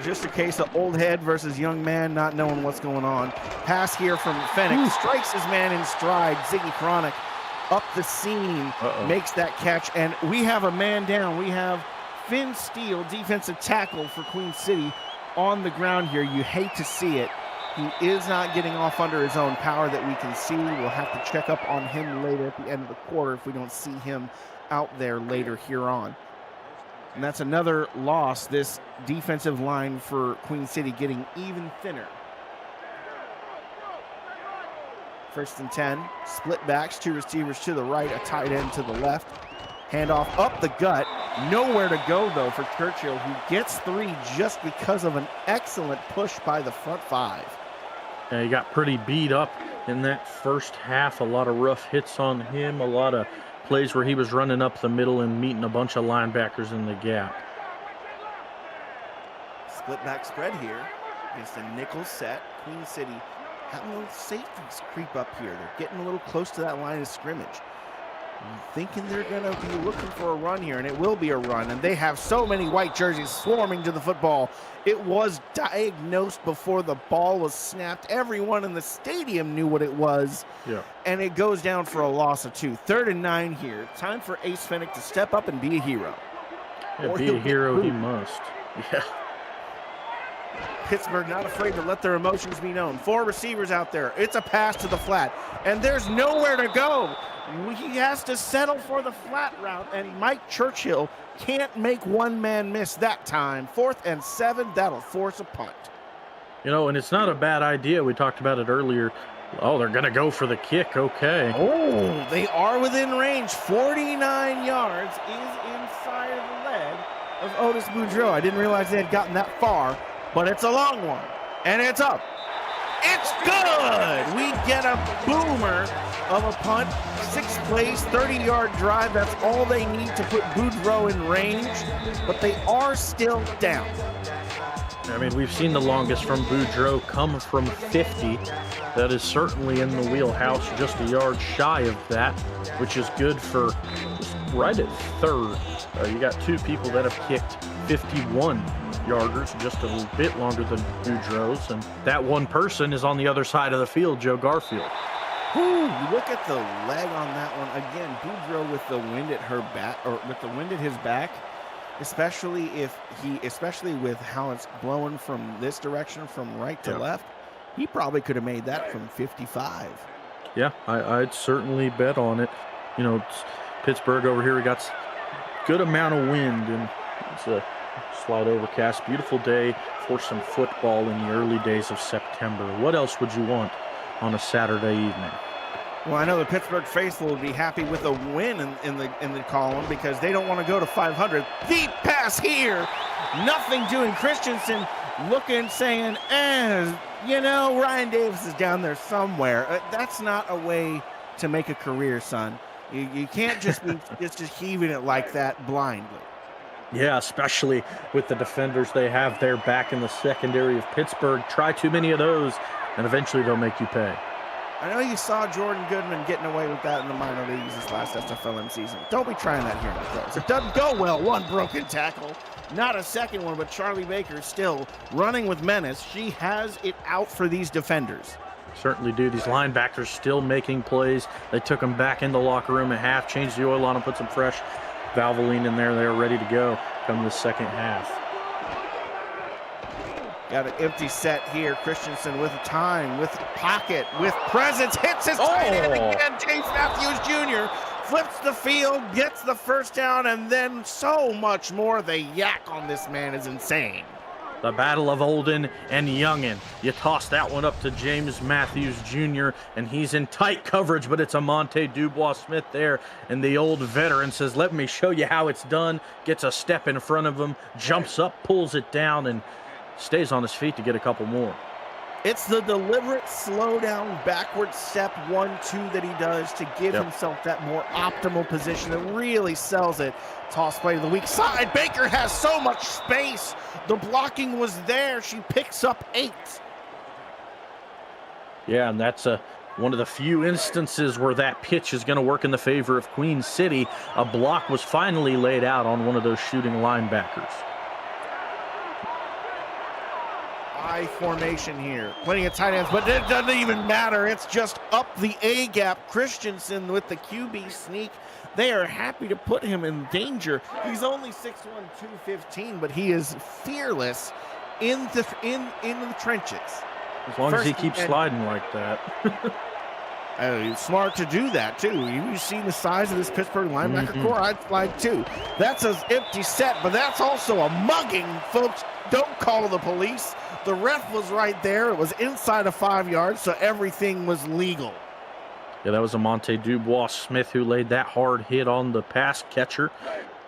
Just a case of old head versus young man not knowing what's going on. Pass here from Fennick, strikes his man in stride. Ziggy Chronic up the seam, makes that catch, and we have a man down. We have Finn Steele, defensive tackle for Queen City, on the ground here. You hate to see it. He is not getting off under his own power that we can see. We'll have to check up on him later at the end of the quarter if we don't see him out there later here on. And that's another loss, this defensive line for Queen City getting even thinner. 1st and 10, split backs, 2 receivers to the right, a tight end to the left. Handoff up the gut, nowhere to go though for Churchill, who gets 3 just because of an excellent push by the front 5. Yeah, he got pretty beat up in that first half. A lot of rough hits on him, a lot of plays where he was running up the middle and meeting a bunch of linebackers in the gap. Split back spread here against a nickel set. Queen City having little safeties creep up here. They're getting a little close to that line of scrimmage. Thinking they're going to be looking for a run here, and it will be a run. And they have so many white jerseys swarming to the football. It was diagnosed before the ball was snapped. Everyone in the stadium knew what it was. Yeah. And it goes down for a loss of 2. 3rd and 9 here. Time for Ace Fennick to step up and be a hero. Yeah, be a hero he must. Yeah. Pittsburgh not afraid to let their emotions be known. 4 receivers out there. It's a pass to the flat, and there's nowhere to go. He has to settle for the flat route, and Mike Churchill can't make one man miss that time. 4th and 7, that'll force a punt. And it's not a bad idea. We talked about it earlier. Oh, they're going to go for the kick. Okay. Oh, they are within range. 49 yards is inside of the leg of Otis Boudreau. I didn't realize they had gotten that far, but it's a long one, and it's up. It's good! We get a boomer of a punt. 6 plays, 30-yard drive. That's all they need to put Boudreau in range, but they are still down. I mean, we've seen the longest from Boudreau come from 50. That is certainly in the wheelhouse, just a yard shy of that, which is good for just right at 3rd. You got 2 people that have kicked 51-yarders, just a little bit longer than Boudreau's, and that one person is on the other side of the field, Joe Garfield. Ooh, look at the leg on that one. Again, Boudreau with the wind at her back, or with the wind at his back, especially with how it's blowing from this direction, from right to left. He probably could have made that from 55. Yeah, I'd certainly bet on it. Pittsburgh over here, we got good amount of wind, and it's a Slight overcast, beautiful day for some football in the early days of September. What else would you want on a Saturday evening? Well, I know the Pittsburgh faithful would be happy with a win in the column because they don't want to go to 500. Deep pass here. Nothing doing. Christensen looking, saying, Ryan Davis is down there somewhere. That's not a way to make a career, son. You can't just be just heaving it like that blindly. Yeah, especially with the defenders they have there back in the secondary of Pittsburgh. Try too many of those, and eventually they'll make you pay. I know you saw Jordan Goodman getting away with that in the minor leagues this last SFLM season. Don't be trying that here in the pros. It doesn't go well. One broken tackle. Not a second one, but Charlie Baker still running with menace. She has it out for these defenders. Certainly do. These linebackers still making plays. They took them back in the locker room at half, changed the oil on them, put some fresh Valvoline in there. They're ready to go come the second half. Got an empty set here. Christensen with time, with pocket, with presence. Hits his tight end again. James Matthews Jr. flips the field, gets the first down, and then so much more. The yak on this man is insane. The battle of Olden and Youngin. You toss that one up to James Matthews Jr., and he's in tight coverage, but it's Monte Dubois-Smith there, and the old veteran says, let me show you how it's done. Gets a step in front of him, jumps up, pulls it down, and stays on his feet to get a couple more. It's the deliberate slow down backward step 1-2 that he does to give himself that more optimal position that really sells it. Toss play to the weak side. Baker has so much space. The blocking was there. She picks up 8. Yeah, and that's one of the few instances where that pitch is going to work in the favor of Queen City. A block was finally laid out on one of those shooting linebackers. I formation here. Plenty of tight ends, but it doesn't even matter. It's just up the A gap. Christensen with the QB sneak. They are happy to put him in danger. He's only 6'1", 215, but he is fearless in the trenches. As long as he keeps sliding like that. Smart to do that, too. You've seen the size of this Pittsburgh linebacker core. I'd slide, too. That's an empty set, but that's also a mugging, folks. Don't call the police. The ref was right there. It was inside of 5 yards, so everything was legal. Yeah, that was Monte Dubois-Smith who laid that hard hit on the pass catcher.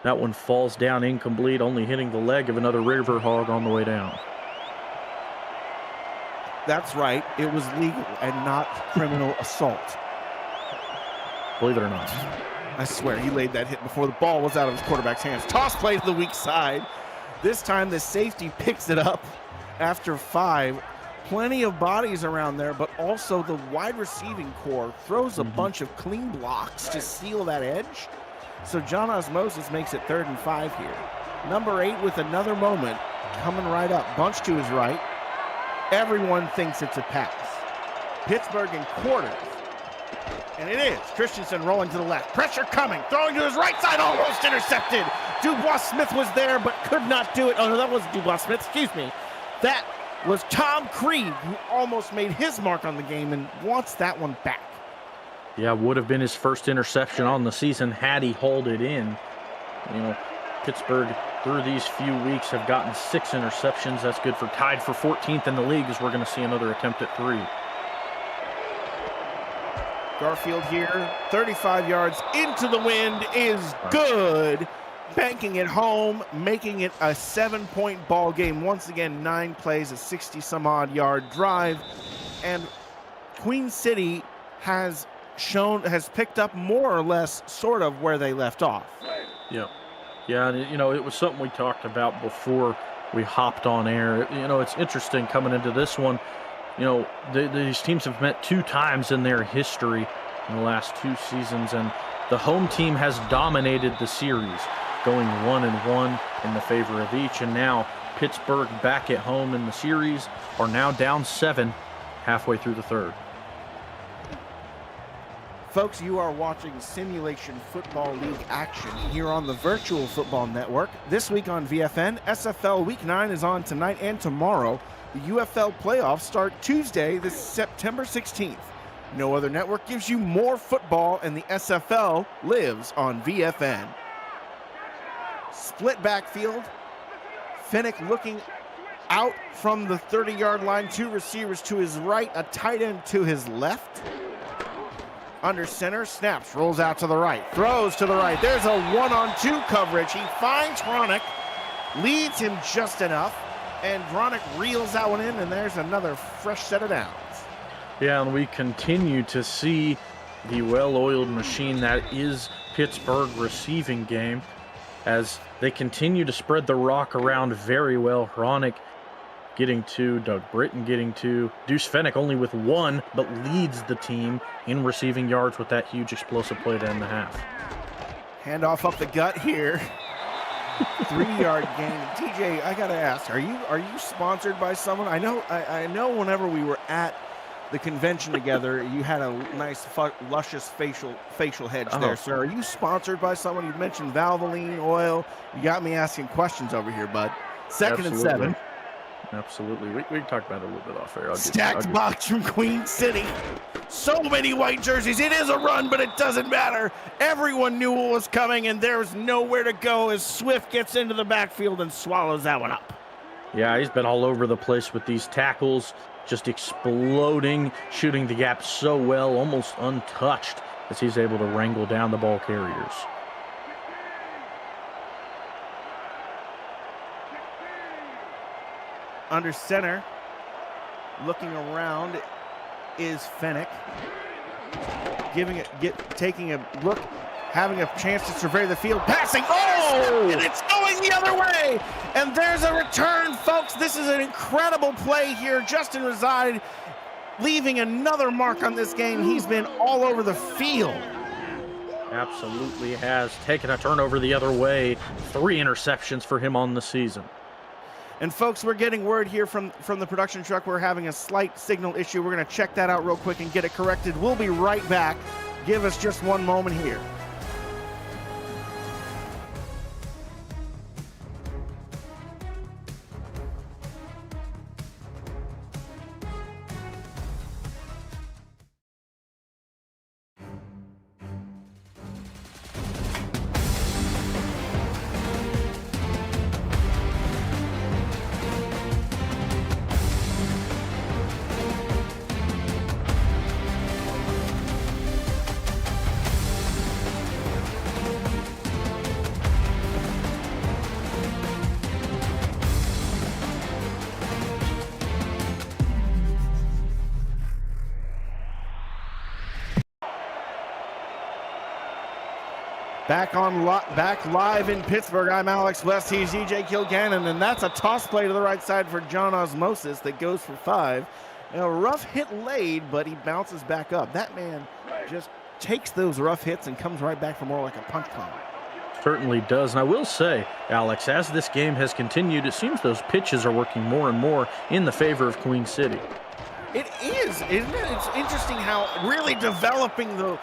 That one falls down incomplete, only hitting the leg of another Riverhog on the way down. That's right. It was legal and not criminal assault. Believe it or not. I swear, he laid that hit before the ball was out of his quarterback's hands. Toss play to the weak side. This time the safety picks it up after 5. Plenty of bodies around there, but also the wide receiving core throws a bunch of clean blocks to seal that edge. So John Osmosis makes it 3rd and 5 here. Number 8 with another moment coming right up. Bunch to his right. Everyone thinks it's a pass. Pittsburgh in quarters. And it is. Christensen rolling to the left. Pressure coming. Throwing to his right side. Almost intercepted. Dubois-Smith was there, but could not do it. Oh, no, that wasn't Dubois-Smith. Excuse me. That was Tom Creed, who almost made his mark on the game and wants that one back. Yeah, would have been his first interception on the season had he hauled it in. Pittsburgh, through these few weeks, have gotten 6 interceptions. That's good for tied for 14th in the league, as we're going to see another attempt at 3. Garfield here, 35 yards into the wind is good. Banking it home, making it a 7-point ball game. Once again, 9 plays, a 60-some-odd yard drive. And Queen City has picked up more or less sort of where they left off. Yeah. Yeah, and it was something we talked about before we hopped on air. It's interesting coming into this one. These teams have met 2 times in their history in the last 2 seasons, and the home team has dominated the series, going 1-1 in the favor of each. And now Pittsburgh, back at home in the series, are now down 7 halfway through the 3rd. Folks, you are watching Simulation Football League action here on the Virtual Football Network. This week on VFN, SFL Week 9 is on tonight and tomorrow. The UFL playoffs start Tuesday, this September 16th. No other network gives you more football, and the SFL lives on VFN. Split backfield. Finnick looking out from the 30-yard line. 2 receivers to his right, a tight end to his left. Under center, snaps, rolls out to the right, throws to the right. There's a 1-on-2 coverage. He finds Hronic, leads him just enough, and Hronic reels that one in, and there's another fresh set of downs. Yeah, and we continue to see the well-oiled machine that is Pittsburgh receiving game as they continue to spread the rock around very well. Hronic getting 2, Doug Britton getting 2. Deuce Fennick only with 1, but leads the team in receiving yards with that huge explosive play to end the half. Handoff up the gut here. 3-yard gain. TJ, I gotta ask, are you sponsored by someone? I know whenever we were at the convention together, you had a nice, luscious facial hedge there, sir. Are you sponsored by someone? You mentioned Valvoline oil. You got me asking questions over here, bud. Second and 7. Absolutely. We can talk about it a little bit off air. Stacked box from Queen City. So many white jerseys. It is a run, but it doesn't matter. Everyone knew what was coming, and there's nowhere to go as Swift gets into the backfield and swallows that one up. Yeah, he's been all over the place with these tackles, just exploding, shooting the gap so well, almost untouched as he's able to wrangle down the ball carriers. Under center, looking around is Fennick, taking a look, having a chance to survey the field, passing, and it's going the other way, and there's a return, folks. This is an incredible play here. Justin Reside leaving another mark on this game. He's been all over the field. Absolutely has taken a turnover the other way. 3 interceptions for him on the season. And folks, we're getting word here from the production truck. We're having a slight signal issue. We're going to check that out real quick and get it corrected. We'll be right back. Give us just one moment here. Back live in Pittsburgh. I'm Alex West. He's DJ Kilgannon, and that's a toss play to the right side for John Osmosis that goes for 5. A rough hit laid, but he bounces back up. That man just takes those rough hits and comes right back for more like a punch clown. Certainly does. And I will say, Alex, as this game has continued, it seems those pitches are working more and more in the favor of Queen City. It is, isn't it? It's interesting how really developing the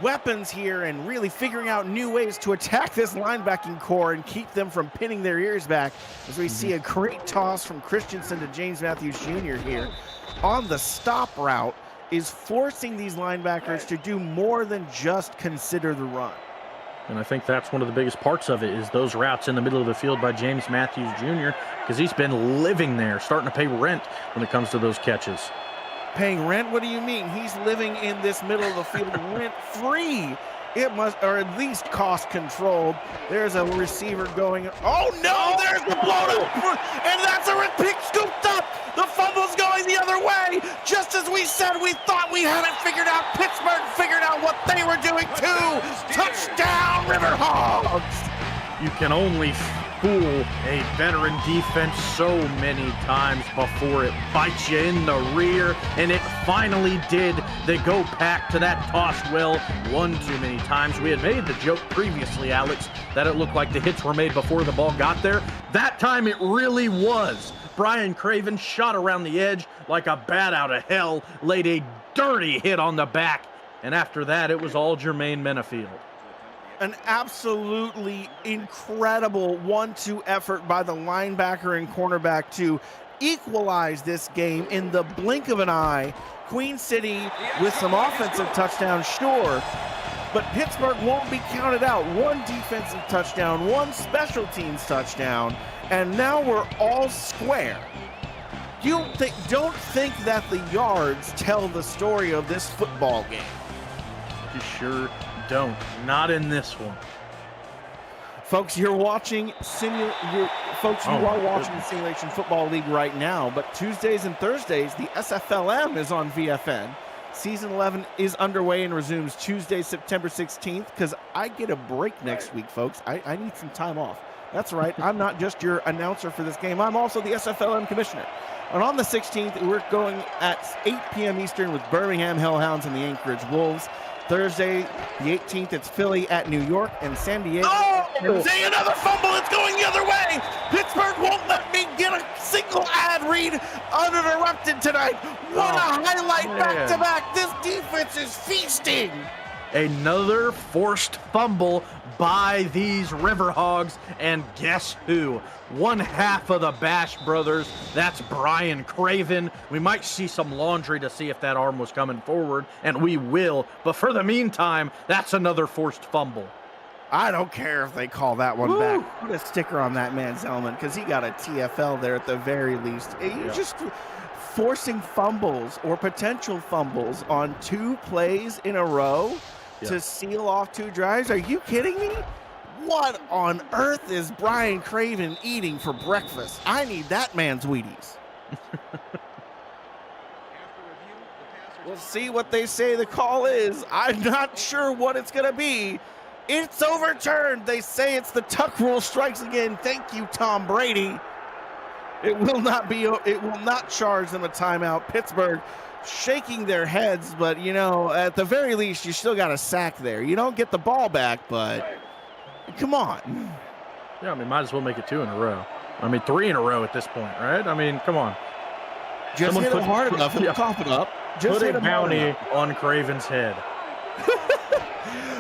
weapons here and really figuring out new ways to attack this linebacking core and keep them from pinning their ears back as we see a great toss from Christensen to James Matthews Jr. here on the stop route is forcing these linebackers to do more than just consider the run. And I think that's one of the biggest parts of it is those routes in the middle of the field by James Matthews Jr. because he's been living there, starting to pay rent when it comes to those catches. Paying rent? What do you mean? He's living in this middle of the field rent-free. It must, or at least cost-controlled. There's a receiver going. Oh no! There's the blown-up, and that's a pick scooped up. The fumble's going the other way. Just as we said, we thought we had it figured out. Pittsburgh figured out what they were doing too. Touchdown, Riverhogs! You can only fool a veteran defense so many times before it bites you in the rear, and it finally did. They go back to that tossed well one too many times. We had made the joke previously, Alex, that it looked like the hits were made before the ball got there. That time it really was. Brian Craven shot around the edge like a bat out of hell, laid a dirty hit on the back, and after that it was all Jermaine Menafield. An absolutely incredible 1-2 effort by the linebacker and cornerback to equalize this game in the blink of an eye. Queen City with some offensive touchdowns, sure, but Pittsburgh won't be counted out. One defensive touchdown, one special teams touchdown, and now we're all square. Don't think that the yards tell the story of this football game. You sure don't. Not in this one. Folks, you're watching you are watching the Simulation Football League right now, but Tuesdays and Thursdays, the SFLM is on VFN. Season 11 is underway and resumes Tuesday, September 16th, because I get a break next week, folks. I need some time off. That's right. I'm not just your announcer for this game. I'm also the SFLM commissioner. And on the 16th, we're going at 8 p.m. Eastern with Birmingham Hellhounds and the Anchorage Wolves. Thursday, the 18th, it's Philly at New York and San Diego. Oh! Say another fumble. It's going the other way. Pittsburgh won't let me get a single ad read uninterrupted tonight. What a highlight back-to-back. This defense is feasting. Another forced fumble by these Riverhogs, and guess who? One half of the Bash brothers. That's Brian Craven. We might see some laundry to see if that arm was coming forward, and we will. But for the meantime, that's another forced fumble. I don't care if they call that one back. Put a sticker on that man's helmet because he got a TFL there at the very least. You're just forcing fumbles or potential fumbles on 2 plays in a row to seal off 2 drives. Are you kidding me? What on earth is Brian Craven eating for breakfast? I need that man's Wheaties. We'll see what they say the call is. I'm not sure what it's going to be. It's overturned. They say it's the Tuck rule strikes again. Thank you, Tom Brady. It will not charge them a timeout. Pittsburgh shaking their heads, but you know, at the very least, you still got a sack there. You don't get the ball back, but come on. Yeah, I mean, might as well make it 2 in a row. I mean, 3 in a row at this point, right? I mean, come on. Just hit him hard enough and cough it up. Just put a bounty on Craven's head.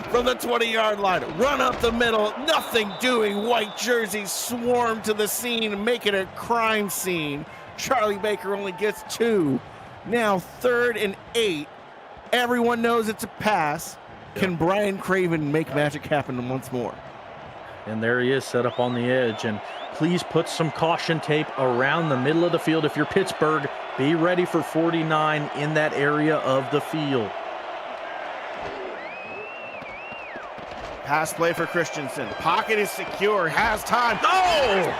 From the 20-yard line, run up the middle, nothing doing. White jerseys swarm to the scene, make it a crime scene. Charlie Baker only gets 2. Now 3rd and 8. Everyone knows it's a pass. Can Brian Craven make magic happen once more? And there he is, set up on the edge. And please put some caution tape around the middle of the field. If you're Pittsburgh, be ready for 49 in that area of the field. Pass play for Christensen. Pocket is secure. Has time. No!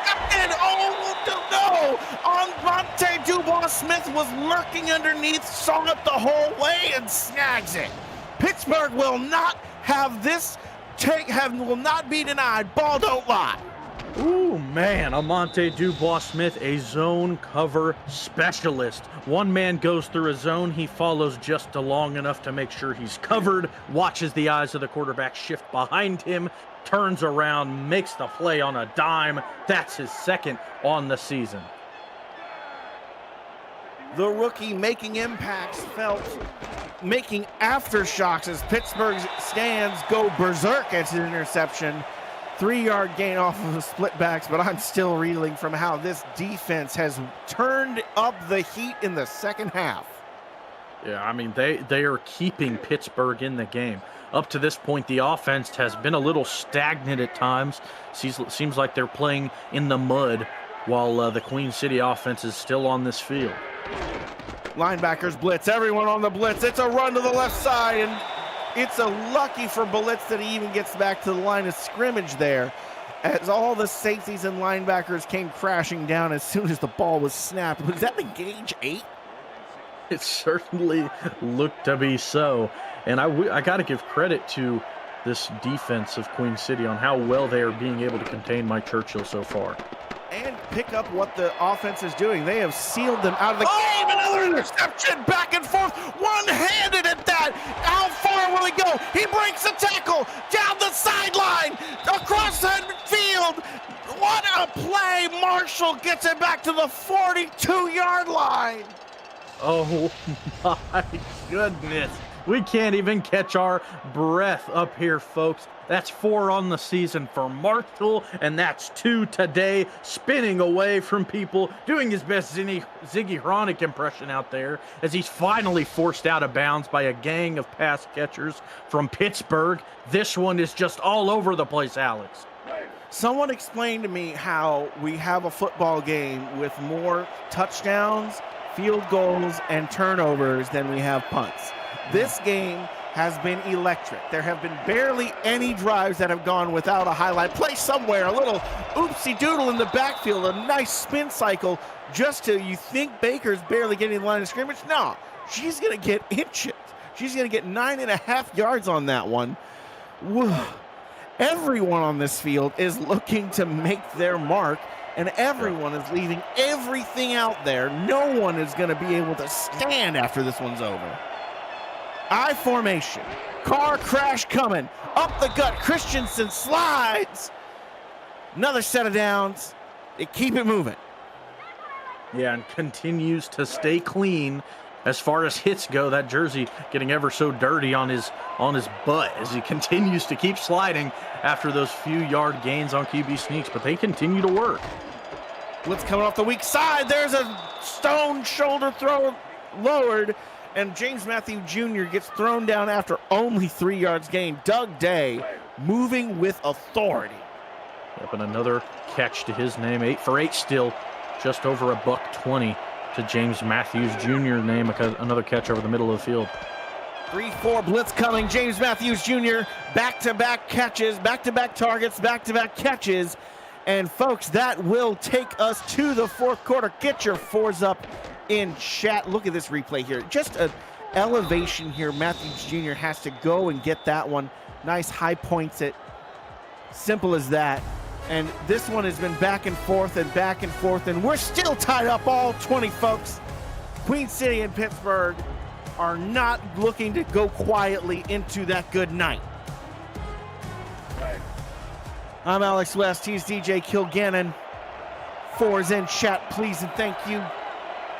Monte Dubois-Smith was lurking underneath, saw it the whole way, and snags it. Pittsburgh will not have this. Will not be denied. Ball don't lie. Ooh, man, Amonte Dubois-Smith, a zone cover specialist. One man goes through a zone, he follows just long enough to make sure he's covered, watches the eyes of the quarterback shift behind him, turns around, makes the play on a dime. That's his 2nd on the season. The rookie making impacts making aftershocks as Pittsburgh's stands go berserk at an interception. 3-yard gain off of the split backs, but I'm still reeling from how this defense has turned up the heat in the second half. Yeah, I mean, they are keeping Pittsburgh in the game. Up to this point, the offense has been a little stagnant at times. Seems like they're playing in the mud while the Queen City offense is still on this field. Linebackers blitz, everyone on the blitz. It's a run to the left side, and it's a lucky for Blitz that he even gets back to the line of scrimmage there, as all the safeties and linebackers came crashing down as soon as the ball was snapped. Was that the gauge 8? It certainly looked to be so. And I got to give credit to this defense of Queen City on how well they are being able to contain Mike Churchill so far. And pick up what the offense is doing. They have sealed them out of the game. Another interception, back and forth, one-handed at that. How far will he go? He breaks the tackle, down the sideline, across the field. What a play. Marshall gets it back to the 42-yard line. Oh, my goodness. We can't even catch our breath up here, folks. That's 4 on the season for Marshall, and that's 2 today. Spinning away from people, doing his best Ziggy Hronic impression out there as he's finally forced out of bounds by a gang of pass catchers from Pittsburgh. This one is just all over the place, Alex. Someone explained to me how we have a football game with more touchdowns, field goals, and turnovers than we have punts. This game has been electric. There have been barely any drives that have gone without a highlight play somewhere, a little oopsie doodle in the backfield, a nice spin cycle just to, you think Baker's barely getting the line of scrimmage? No, she's going to get inches. She's going to get 9.5 yards on that one. Whoa. Everyone on this field is looking to make their mark, and everyone is leaving everything out there. No one is going to be able to stand after this one's over. I formation. Car crash coming. Up the gut. Christensen slides. Another set of downs. They keep it moving. Yeah, and continues to stay clean as far as hits go. That jersey getting ever so dirty on his butt as he continues to keep sliding after those few yard gains on QB sneaks, but they continue to work. Blitz coming off the weak side. There's a stone shoulder throw lowered, and James Matthew Jr. gets thrown down after only 3 yards gained. Doug Day moving with authority. Yep, and another catch to his name. 8 for 8 still, just over $120 to James Matthews Jr. name. Another catch over the middle of the field. 3-4 blitz coming. James Matthews Jr. back-to-back catches, back-to-back targets, back-to-back catches. And folks, that will take us to the fourth quarter. Get your fours up in chat. Look at this replay here. Just an elevation here. Matthews Jr. has to go and get that one. Nice high points it. Simple as that. And this one has been back and forth, and we're still tied up all 20, folks. Queen City and Pittsburgh are not looking to go quietly into that good night. I'm Alex West. He's DJ Kilgannon. Fours in chat, please and thank you.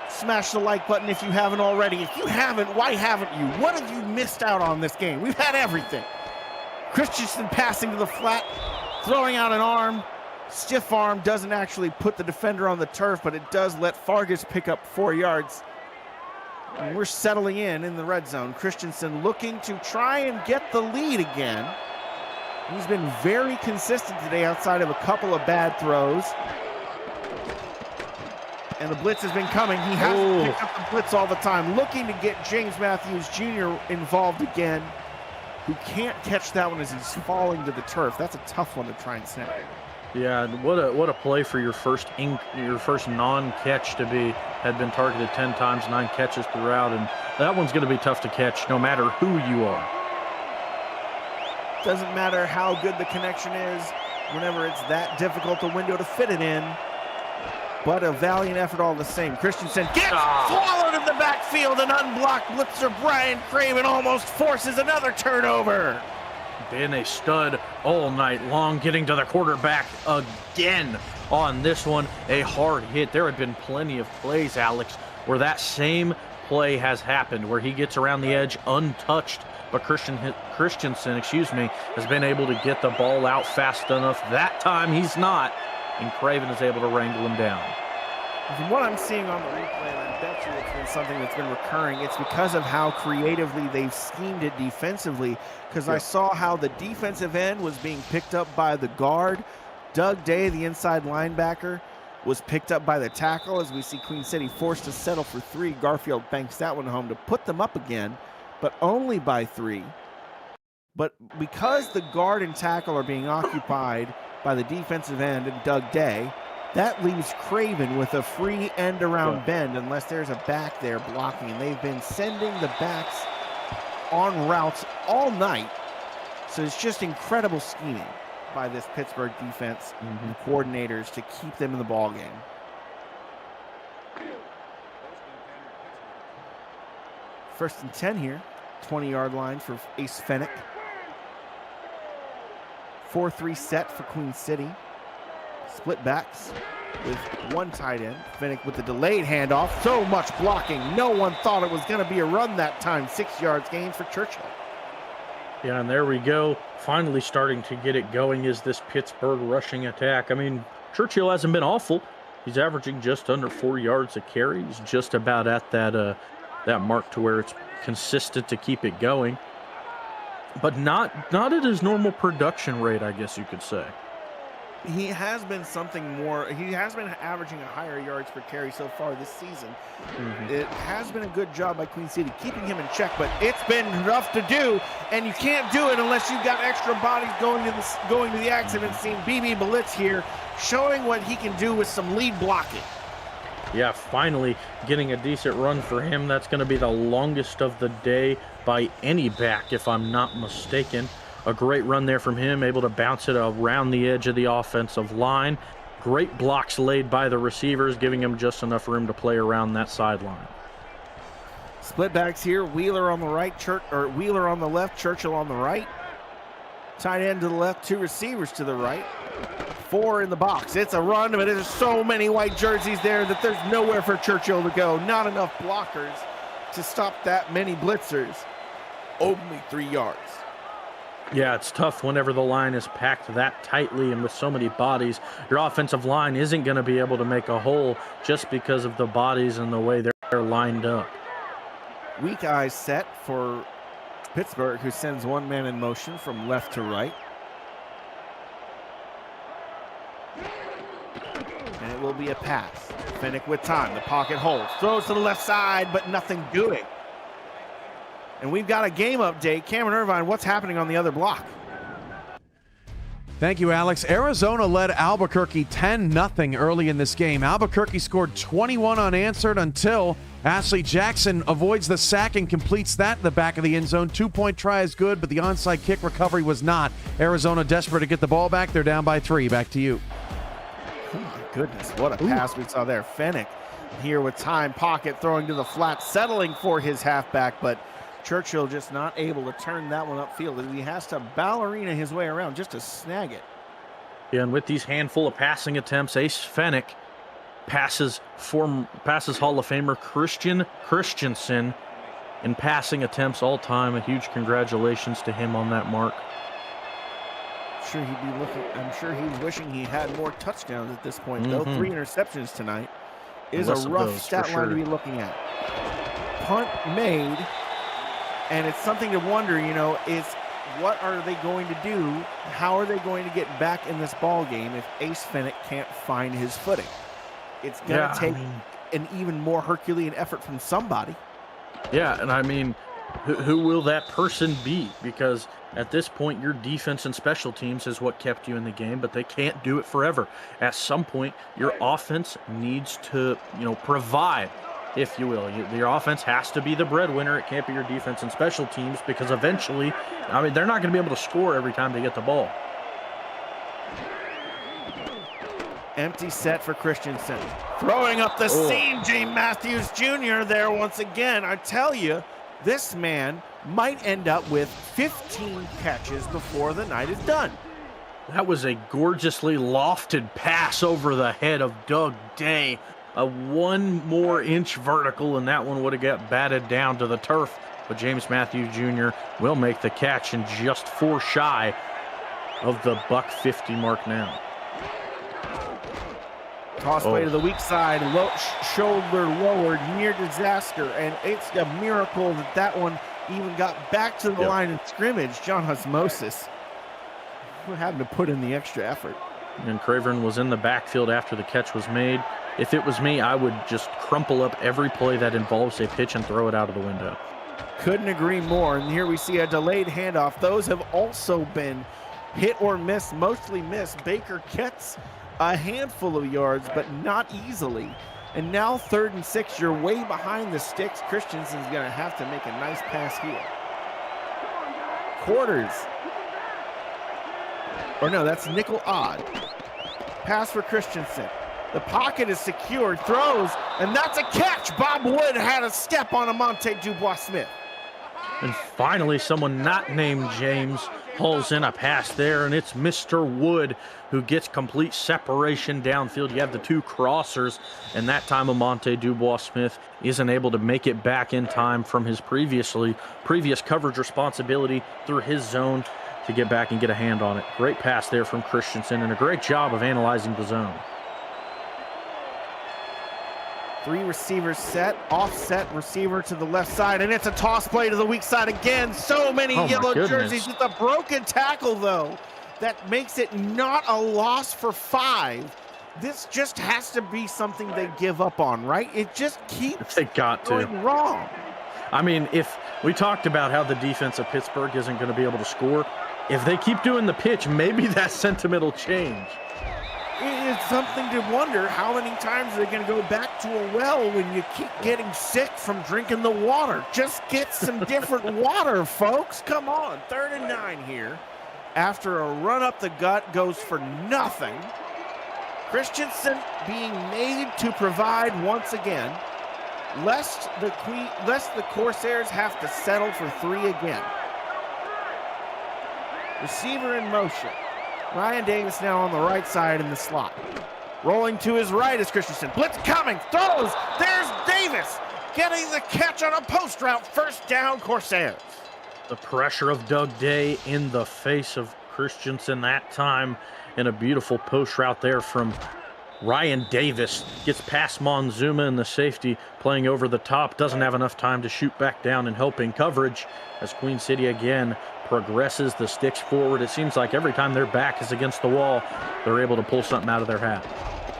Smash the like button if you haven't already. If you haven't, why haven't you? What have you missed out on this game? We've had everything. Christensen passing to the flat, throwing out an arm. Stiff arm doesn't actually put the defender on the turf, but it does let Fargus pick up 4 yards. And we're settling in the red zone. Christensen looking to try and get the lead again. He's been very consistent today outside of a couple of bad throws. And the blitz has been coming. He hasn't picked up the blitz all the time. Looking to get James Matthews Jr. involved again, who can't catch that one as he's falling to the turf. That's a tough one to try and snap. Yeah, what a play for your first non-catch to be. Had been targeted 10 times, 9 catches throughout, and that one's going to be tough to catch no matter who you are. Doesn't matter how good the connection is, whenever it's that difficult a window to fit it in. But a valiant effort all the same. Christensen gets swallowed in the backfield, and unblocked blitzer Brian Craven almost forces another turnover. Been a stud all night long, getting to the quarterback again on this one. A hard hit. There had been plenty of plays, Alex, where that same play has happened, where he gets around the edge untouched, but Christensen, has been able to get the ball out fast enough. That time he's not, and Craven is able to wrangle him down. From what I'm seeing on the replay, and I bet you it's been something that's been recurring, it's because of how creatively they've schemed it defensively, because I saw how the defensive end was being picked up by the guard. Doug Day, the inside linebacker, was picked up by the tackle, as we see Queen City forced to settle for 3. Garfield banks that one home to put them up again, but only by 3. But because the guard and tackle are being occupied by the defensive end and Doug Day, that leaves Craven with a free end around bend unless there's a back there blocking. And they've been sending the backs on routes all night. So it's just incredible scheming by this Pittsburgh defense and coordinators to keep them in the ball game. First and 10 here. 20-yard line for Ace Fennick. 4-3 set for Queen City. Split backs. with one tight end. Finnick with the delayed handoff. So much blocking. No one thought it was going to be a run that time. 6 yards gain for Churchill. Yeah, and there we go. Finally starting to get it going is this Pittsburgh rushing attack. I mean, Churchill hasn't been awful. He's averaging just under 4 yards a carry. He's just about at that mark to where it's consistent to keep it going. But not at his normal production rate, I guess you could say. He has been something more. He has been averaging a higher yards per carry so far this season. It has been a good job by Queen City keeping him in check, but it's been rough to do, and you can't do it unless you've got extra bodies going to the accident scene. BB Blitz here showing what he can do with some lead blocking. Yeah, finally getting a decent run for him. That's going to be the longest of the day by any back, if I'm not mistaken. A great run there from him, able to bounce it around the edge of the offensive line. Great blocks laid by the receivers, giving him just enough room to play around that sideline. Split backs here. Wheeler on the right, Wheeler on the left, Churchill on the right. Tight end to the left, 2 receivers to the right. 4 in the box. It's a run, but there's so many white jerseys there that there's nowhere for Churchill to go. Not enough blockers to stop that many blitzers. Only 3 yards. Yeah, it's tough whenever the line is packed that tightly and with so many bodies. Your offensive line isn't going to be able to make a hole just because of the bodies and the way they're lined up. Weak eyes set for Pittsburgh, who sends one man in motion from left to right. And it will be a pass. Finnick with time. The pocket holds. Throws to the left side, but nothing doing. And we've got a game update. Cameron Irvine, what's happening on the other block? Thank you, Alex. Arizona led Albuquerque 10-0 early in this game. Albuquerque scored 21 unanswered until Ashley Jackson avoids the sack and completes that in the back of the end zone. 2-point try is good, but the onside kick recovery was not. Arizona desperate to get the ball back. They're down by 3. Back to you. Oh, my goodness. What a pass we saw there. Finnick here with time. Pocket throwing to the flat, settling for his halfback, but Churchill just not able to turn that one upfield. He has to ballerina his way around just to snag it. Yeah, and with these handful of passing attempts, Ace Fennick passes Hall of Famer Christian Christensen in passing attempts all time. A huge congratulations to him on that mark. I'm sure he's wishing he had more touchdowns at this point, though. 3 interceptions tonight is a rough stat line to be looking at. Punt made. And it's something to wonder, is what are they going to do? How are they going to get back in this ball game if Ace Finnick can't find his footing? It's going to take an even more Herculean effort from somebody. Yeah, and I mean, who will that person be? Because at this point, your defense and special teams is what kept you in the game, but they can't do it forever. At some point, your offense needs to, provide, if you will. Your offense has to be the breadwinner. It can't be your defense and special teams, because eventually, they're not going to be able to score every time they get the ball. Empty set for Christensen. Throwing up the seam, James Matthews Jr. there once again. I tell you, this man might end up with 15 catches before the night is done. That was a gorgeously lofted pass over the head of Doug Day. A 1 more inch vertical, and that one would have got batted down to the turf. But James Matthews Jr. will make the catch, and just 4 shy of the $150 mark now. Toss play to the weak side, shoulder lowered, near disaster, and it's a miracle that one even got back to the line of scrimmage. John Osmosis having to put in the extra effort. And Craven was in the backfield after the catch was made. If it was me, I would just crumple up every play that involves a pitch and throw it out of the window. Couldn't agree more. And here we see a delayed handoff. Those have also been hit or miss, mostly miss. Baker gets a handful of yards, but not easily. And now 3rd and 6, you're way behind the sticks. Christensen's going to have to make a nice pass here. Quarters. Or no, that's nickel odd. Pass for Christensen. The pocket is secured, throws, and that's a catch. Bob Wood had a step on Amonte Dubois-Smith. And finally, someone not named James hauls in a pass there, and it's Mr. Wood who gets complete separation downfield. You have the two crossers, and that time Amante Dubois-Smith isn't able to make it back in time from his previous coverage responsibility through his zone to get back and get a hand on it. Great pass there from Christensen, and a great job of analyzing the zone. 3 receivers set, offset receiver to the left side, and it's a toss play to the weak side again. So many yellow jerseys. It's a broken tackle, though, that makes it not a loss for 5. This just has to be something they give up on, right? It just keeps going wrong. I mean, if we talked about how the defense of Pittsburgh isn't going to be able to score, if they keep doing the pitch, maybe that sentiment will change. It is something to wonder how many times they're going to go back to a well when you keep getting sick from drinking the water. Just get some different water, folks. Come on. 3rd and 9 here. After a run up the gut goes for nothing. Christensen being made to provide once again, lest the Corsairs have to settle for 3 again. Receiver in motion. Ryan Davis now on the right side in the slot. Rolling to his right is Christensen. Blitz coming, throws, there's Davis getting the catch on a post route. 1st down, Corsairs. The pressure of Doug Day in the face of Christensen that time, and a beautiful post route there from Ryan Davis. Gets past Monzuma, and the safety playing over the top doesn't have enough time to shoot back down and help in coverage as Queen City again progresses the sticks forward. It seems like every time their back is against the wall, they're able to pull something out of their hat.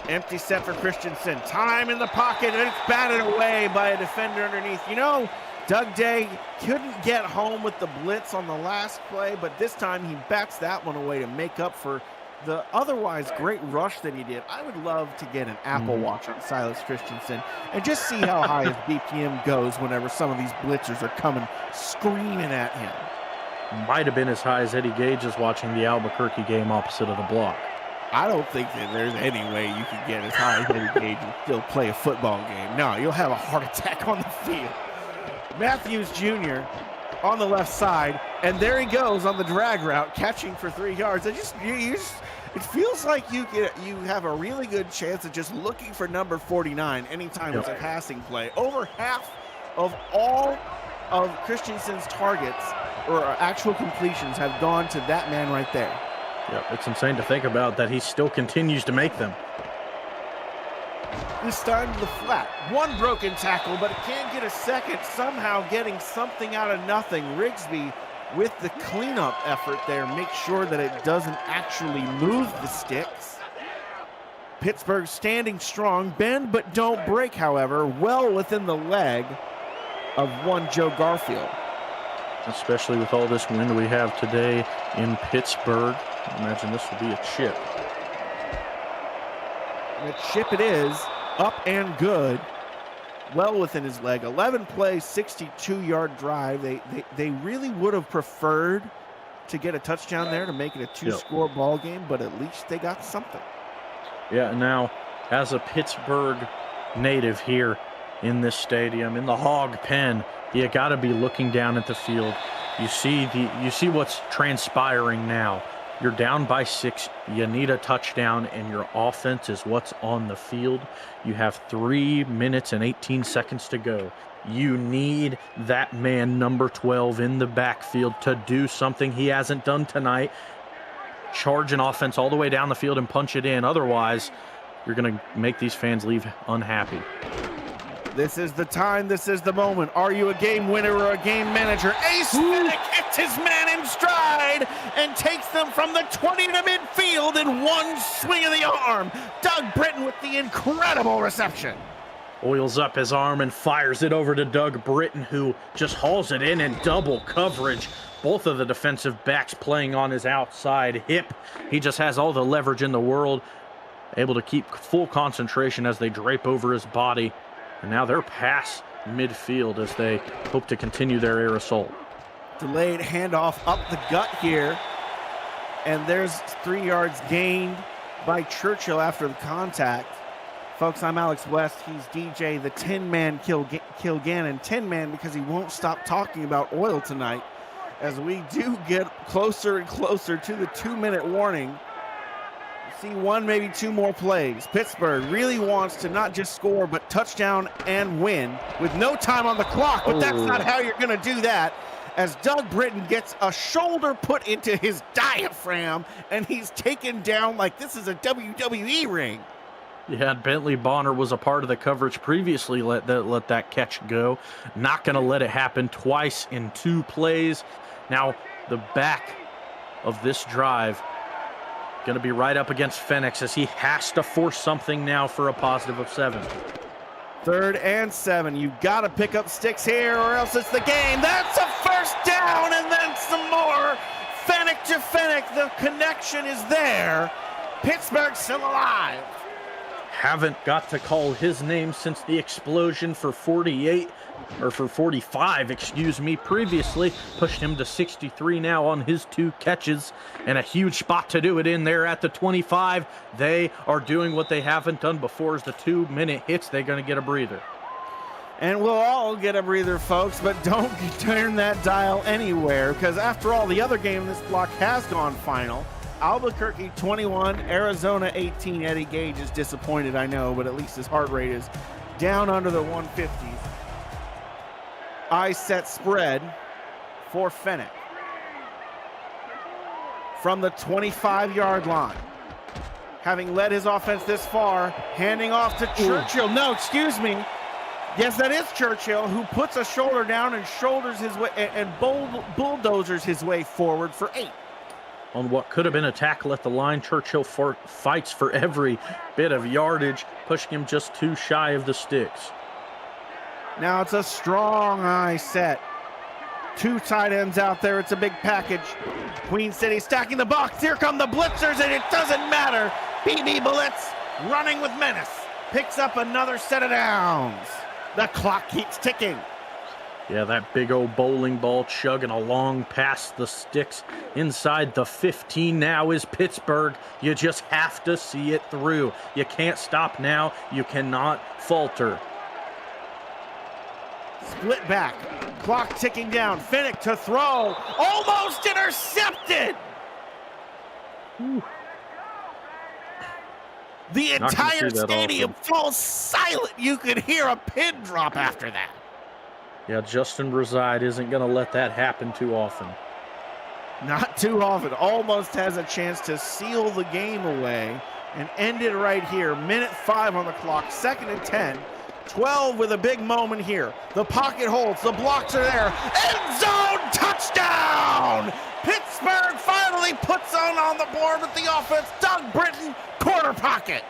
Empty set for Christensen. Time in the pocket, and it's batted away by a defender underneath. You know, Doug Day couldn't get home with the blitz on the last play, but this time he bats that one away to make up for the otherwise great rush that he did. I would love to get an Apple Watch on Silas Christensen and just see how high his BPM goes whenever some of these blitzers are coming screaming at him. Might have been as high as Eddie Gage is watching the Albuquerque game opposite of the block. I don't think that there's any way you can get as high as Eddie Gage and still play a football game. No, you'll have a heart attack on the field. Matthews Jr. on the left side, and there he goes on the drag route, catching for 3 yards. It feels like you have a really good chance of just looking for number 49 anytime it's a passing play. Over half of all of Christensen's targets or actual completions have gone to that man right there. Yeah, it's insane to think about that he still continues to make them. This time to the flat. 1 broken tackle, but it can't get a second. Somehow getting something out of nothing. Rigsby with the cleanup effort there. Make sure that it doesn't actually move the sticks. Pittsburgh standing strong. Bend but don't break, however. Well within the leg of one Joe Garfield. Especially with all this wind we have today in Pittsburgh. I imagine this will be a chip. And a chip it is. Up and good. Well within his leg. 11 plays, 62-yard drive. They really would have preferred to get a touchdown there to make it a 2-score ball game, but at least they got something. Yeah, now, as a Pittsburgh native here in this stadium, in the hog pen, you got to be looking down at the field. You see what's transpiring now. You're down by 6. You need a touchdown, and your offense is what's on the field. You have 3 minutes and 18 seconds to go. You need that man, number 12, in the backfield to do something he hasn't done tonight. Charge an offense all the way down the field and punch it in. Otherwise, you're going to make these fans leave unhappy. This is the time. This is the moment. Are you a game winner or a game manager? Ace Finnick hits his man in stride and takes them from the 20 to midfield in one swing of the arm. Doug Britton with the incredible reception. Oils up his arm and fires it over to Doug Britton, who just hauls it in double coverage. Both of the defensive backs playing on his outside hip. He just has all the leverage in the world, able to keep full concentration as they drape over his body. And now they're past midfield as they hope to continue their air assault. Delayed handoff up the gut here. And there's 3 yards gained by Churchill after the contact. Folks, I'm Alex West. He's DJ, the 10-man Kilgannon. 10-man because he won't stop talking about oil tonight. as we do get closer and closer to the 2-minute warning. See one, maybe two more plays. Pittsburgh really wants to not just score, but touchdown and win with no time on the clock, but that's not how you're going to do that, as Doug Britton gets a shoulder put into his diaphragm, and he's taken down like this is a WWE ring. Yeah, Bentley Bonner was a part of the coverage previously, let that catch go. Not going to let it happen twice in 2 plays. Now, the back of this drive going to be right up against Phoenix, as he has to force something now for a positive of 7. 3rd and 7. You got to pick up sticks here or else it's the game. That's a first down and then some more. Fennec to Fennec. The connection is there. Pittsburgh still alive. Haven't got to call his name since the explosion for 45, excuse me, previously. Pushed him to 63 now on his 2 catches, and a huge spot to do it in there at the 25. They are doing what they haven't done before, as the 2-minute hits. They're going to get a breather. And we'll all get a breather, folks, but don't turn that dial anywhere, because after all, the other game in this block has gone final. Albuquerque 21, Arizona 18. Eddie Gage is disappointed, I know, but at least his heart rate is down under the 150s. I set spread for Fennec from the 25-yard line. Having led his offense this far, handing off to Churchill. No, excuse me. Yes, that is Churchill, who puts a shoulder down and shoulders his way and bulldozers his way forward for 8. On what could have been a tackle at the line, Churchill fights for every bit of yardage, pushing him just 2 shy of the sticks. Now it's a strong eye set. 2 tight ends out there. It's a big package. Queen City stacking the box. Here come the blitzers, and it doesn't matter. BB Blitz running with menace. Picks up another set of downs. The clock keeps ticking. Yeah, that big old bowling ball chugging along past the sticks inside the 15 now is Pittsburgh. You just have to see it through. You can't stop now. You cannot falter. Split back. Clock ticking down. Finnick to throw. Almost intercepted. Ooh. The entire stadium falls silent. You could hear a pin drop after that. Yeah, Justin Brazide isn't going to let that happen too often. Not too often. Almost has a chance to seal the game away and end it right here. Minute 5 on the clock. 2nd and 10. 12 with a big moment here. The pocket holds. The blocks are there. End zone touchdown! Pittsburgh finally puts on the board with the offense. Doug Britton, corner pocket.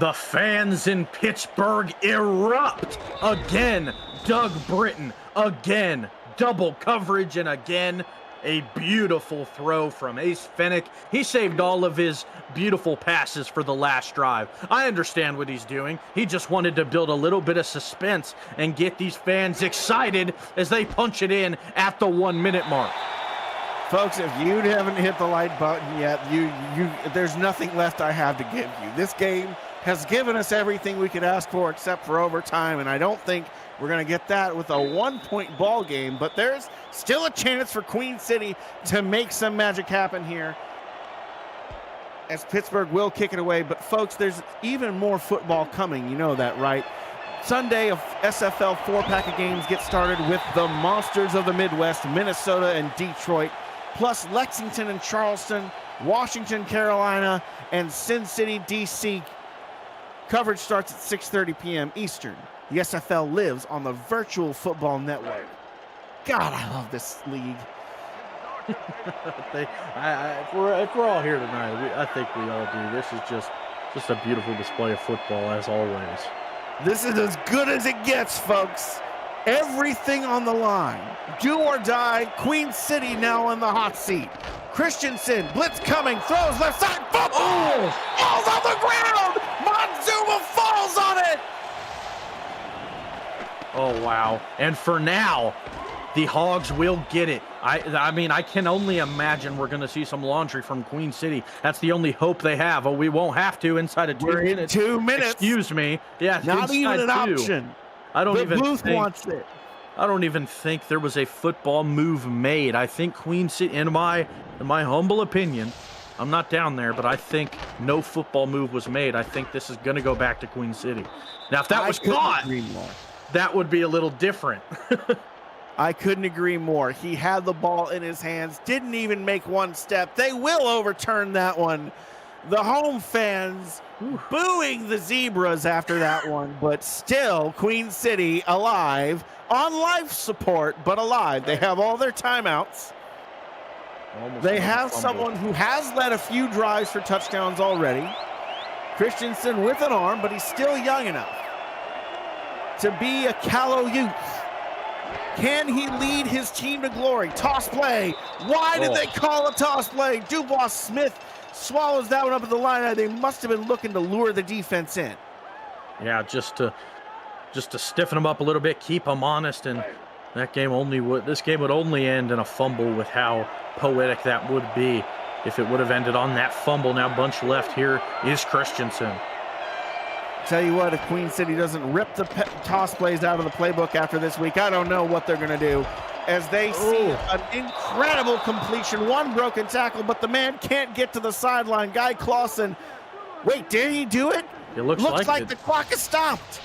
The fans in Pittsburgh erupt again. Doug Britton again. Double coverage, and again a beautiful throw from Ace Fennec. He saved all of his beautiful passes for the last drive. I understand what he's doing. He just wanted to build a little bit of suspense and get these fans excited as they punch it in at the 1-minute mark. Folks, if you haven't hit the like button yet, there's nothing left I have to give you. This game has given us everything we could ask for except for overtime, and I don't think we're going to get that with a 1-point ball game, but there's still a chance for Queen City to make some magic happen here, as Pittsburgh will kick it away. But folks, there's even more football coming. You know that, right? Sunday of SFL 4-pack of games get started with the Monsters of the Midwest, Minnesota and Detroit, plus Lexington and Charleston, Washington, Carolina, and Sin City, DC. Coverage starts at 6:30 p.m. Eastern. The SFL lives on the Virtual Football Network. God, I love this league. If we're all here tonight, I think we all do. This is just a beautiful display of football, as always. This is as good as it gets, folks. Everything on the line. Do or die. Queen City now in the hot seat. Christensen, blitz coming, throws left side, football! Falls on the ground! Monzuma falls on it! Oh, wow. And for now, the Hogs will get it. I mean, I can only imagine we're going to see some laundry from Queen City. That's the only hope they have. Oh, we won't have to inside of 2 minutes. 2 minutes. Excuse me. Yeah, not even an option. I don't the even booth think, wants it. I don't even think there was a football move made. I think Queen City, in my humble opinion, I'm not down there, but I think no football move was made. I think this is going to go back to Queen City. Now, if that was caught, that would be a little different. I couldn't agree more. He had the ball in his hands, didn't even make one step. They will overturn that one. The home fans booing the Zebras after that one, but still Queen City alive, on life support, but alive. They have all their timeouts. They have someone who has led a few drives for touchdowns already. Christensen with an arm, but he's still young enough to be a callow youth. Can he lead his team to glory? Toss play. Why did they call a toss play? Dubois Smith swallows that one up at the line. They must have been looking to lure the defense in. Yeah, just to stiffen them up a little bit, keep them honest, and this game would only end in a fumble with how poetic that would be if it would have ended on that fumble. Now bunch left here is Christensen. Tell you what, if Queen City doesn't rip the toss plays out of the playbook after this week, I don't know what they're going to do. As they see an incredible completion, one broken tackle, but the man can't get to the sideline. Guy Clausen, wait, did he do it? It looks like the clock has stopped.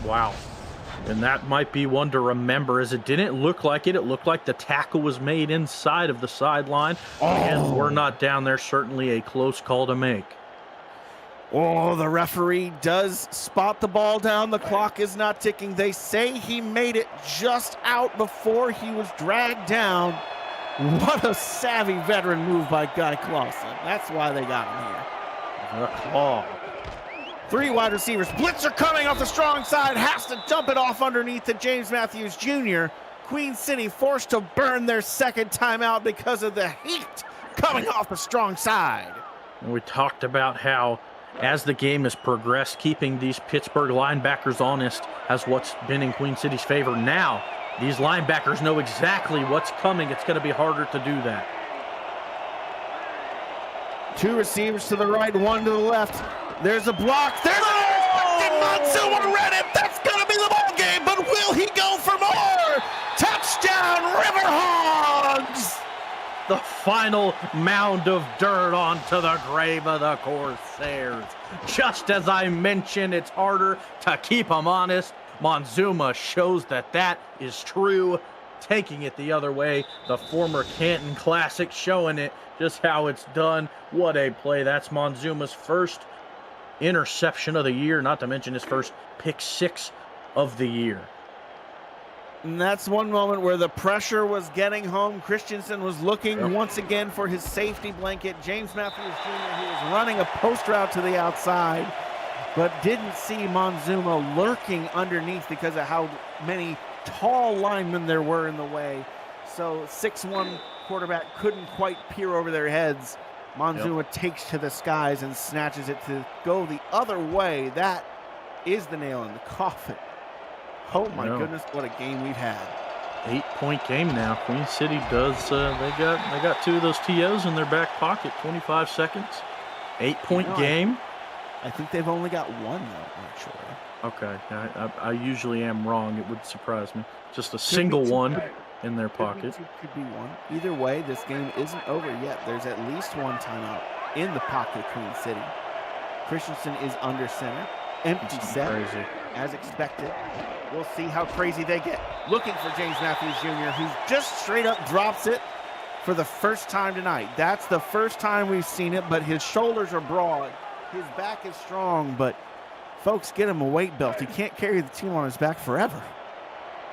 Wow. And that might be one to remember, as it didn't look like it. It looked like the tackle was made inside of the sideline. And we're not down there. Certainly a close call to make. Oh, the referee does spot the ball down. The clock is not ticking. They say he made it just out before he was dragged down. What a savvy veteran move by Guy Clausen. That's why they got him here. The claw. Three wide receivers. Blitzer coming off the strong side. Has to dump it off underneath to James Matthews Jr. Queen City forced to burn their second timeout because of the heat coming off the strong side. And we talked about how, as the game has progressed, keeping these Pittsburgh linebackers honest has what's been in Queen City's favor. Now, these linebackers know exactly what's coming. It's going to be harder to do that. Two receivers to the right, one to the left. There's a block. There's Montezuma read it. That's going to be the ball game, but will he go for more? Touchdown, Riverhogs! The final mound of dirt onto the grave of the Corsairs. Just as I mentioned, it's harder to keep them honest. Montezuma shows that is true, taking it the other way. The former Canton Classic showing it just how it's done. What a play. That's Montezuma's first interception of the year, not to mention his first pick six of the year. And that's one moment where the pressure was getting home. Christensen was looking once again for his safety blanket. James Matthews Jr., who was running a post route to the outside, but didn't see Montezuma lurking underneath because of how many tall linemen there were in the way. So 6'1" quarterback couldn't quite peer over their heads. Montezuma takes to the skies and snatches it to go the other way. That is the nail in the coffin. Oh my goodness, what a game we've had. 8-point game now. Queen City does, they got two of those TOs in their back pocket, 25 seconds. 8-point game. I think they've only got one though, actually. Okay, I usually am wrong. It would surprise me. Just a single one in their pocket. Could be one. Either way, this game isn't over yet. There's at least one timeout in the pocket of Queen City. Christensen is under center. Empty set, as expected. We'll see how crazy they get. Looking for James Matthews Jr., who just straight up drops it for the first time tonight. That's the first time we've seen it, but his shoulders are broad. His back is strong, but folks, get him a weight belt. He can't carry the team on his back forever.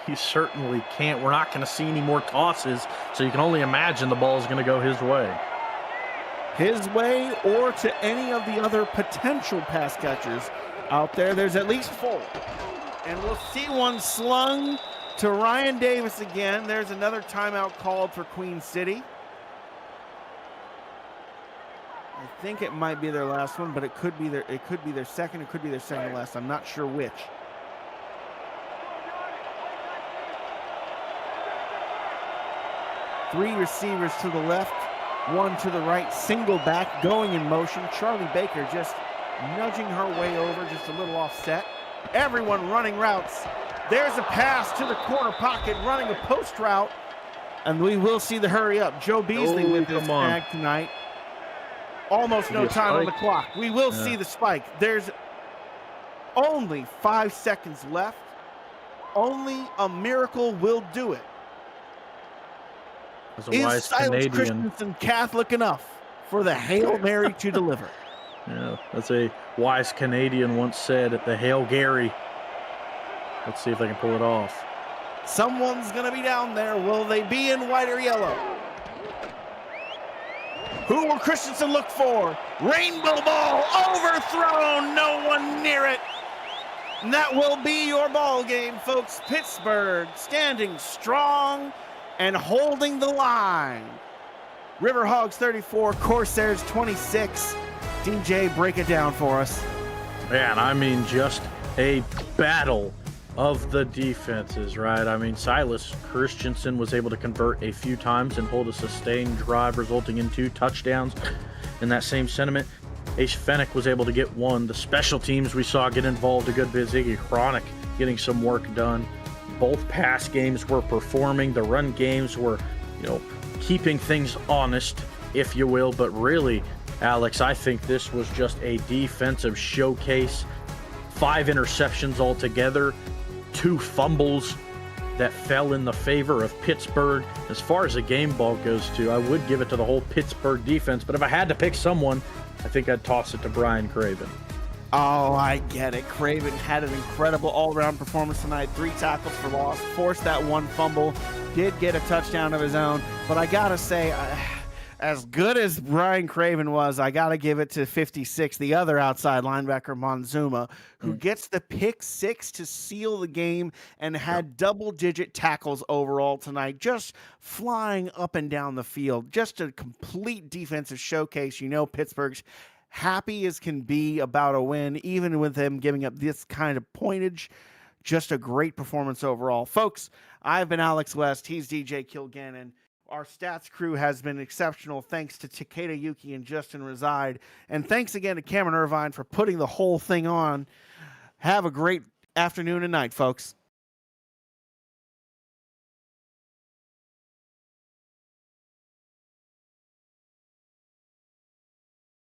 He certainly can't. We're not going to see any more tosses, so you can only imagine the ball is going to go his way. His way or to any of the other potential pass catchers out there. There's at least four. And we'll see one slung to Ryan Davis again. There's another timeout called for Queen City. I think it might be their last one, but it could be their second, it could be their second to last. I'm not sure which. Three receivers to the left, one to the right, single back, going in motion. Charlie Baker just nudging her way over, just a little offset. Everyone running routes. There's a pass to the corner pocket, running a post route, and we will see the hurry up. Joe Beasley with his tag tonight. Almost no time on the clock. We will see the spike. There's only 5 seconds left. Only a miracle will do it. As a Is wise Silas Canadian. Christensen Catholic enough for the Hail Mary to deliver? Yeah, that's a wise Canadian once said at the Hail Gary. Let's see if they can pull it off. Someone's going to be down there. Will they be in white or yellow? Who will Christensen look for? Rainbow ball overthrown. No one near it. And that will be your ball game, folks. Pittsburgh standing strong and holding the line. Riverhogs 34, Corsairs 26. DJ, break it down for us. Man, I mean, just a battle of the defenses, right? I mean, Silas Christensen was able to convert a few times and hold a sustained drive, resulting in 2 touchdowns. In that same sentiment, Ace Fennick was able to get 1. The special teams we saw get involved a good bit. Ziggy Chronic getting some work done. Both pass games were performing. The run games were, keeping things honest, if you will. But really, Alex, I think this was just a defensive showcase. 5 interceptions altogether, 2 fumbles that fell in the favor of Pittsburgh. As far as the game ball goes, too, I would give it to the whole Pittsburgh defense. But if I had to pick someone, I think I'd toss it to Brian Craven. Oh, I get it. Craven had an incredible all-around performance tonight. 3 tackles for loss, forced that 1 fumble, did get a touchdown of his own. But I got to say, as good as Brian Craven was, I got to give it to 56, the other outside linebacker, Monzuma, who gets the pick 6 to seal the game and had double-digit tackles overall tonight, just flying up and down the field. Just a complete defensive showcase. Pittsburgh's happy as can be about a win, even with them giving up this kind of pointage. Just a great performance overall. Folks, I've been Alex West. He's DJ Kilgannon. Our stats crew has been exceptional. Thanks to Takeda Yuki and Justin Reside. And thanks again to Cameron Irvine for putting the whole thing on. Have a great afternoon and night, folks.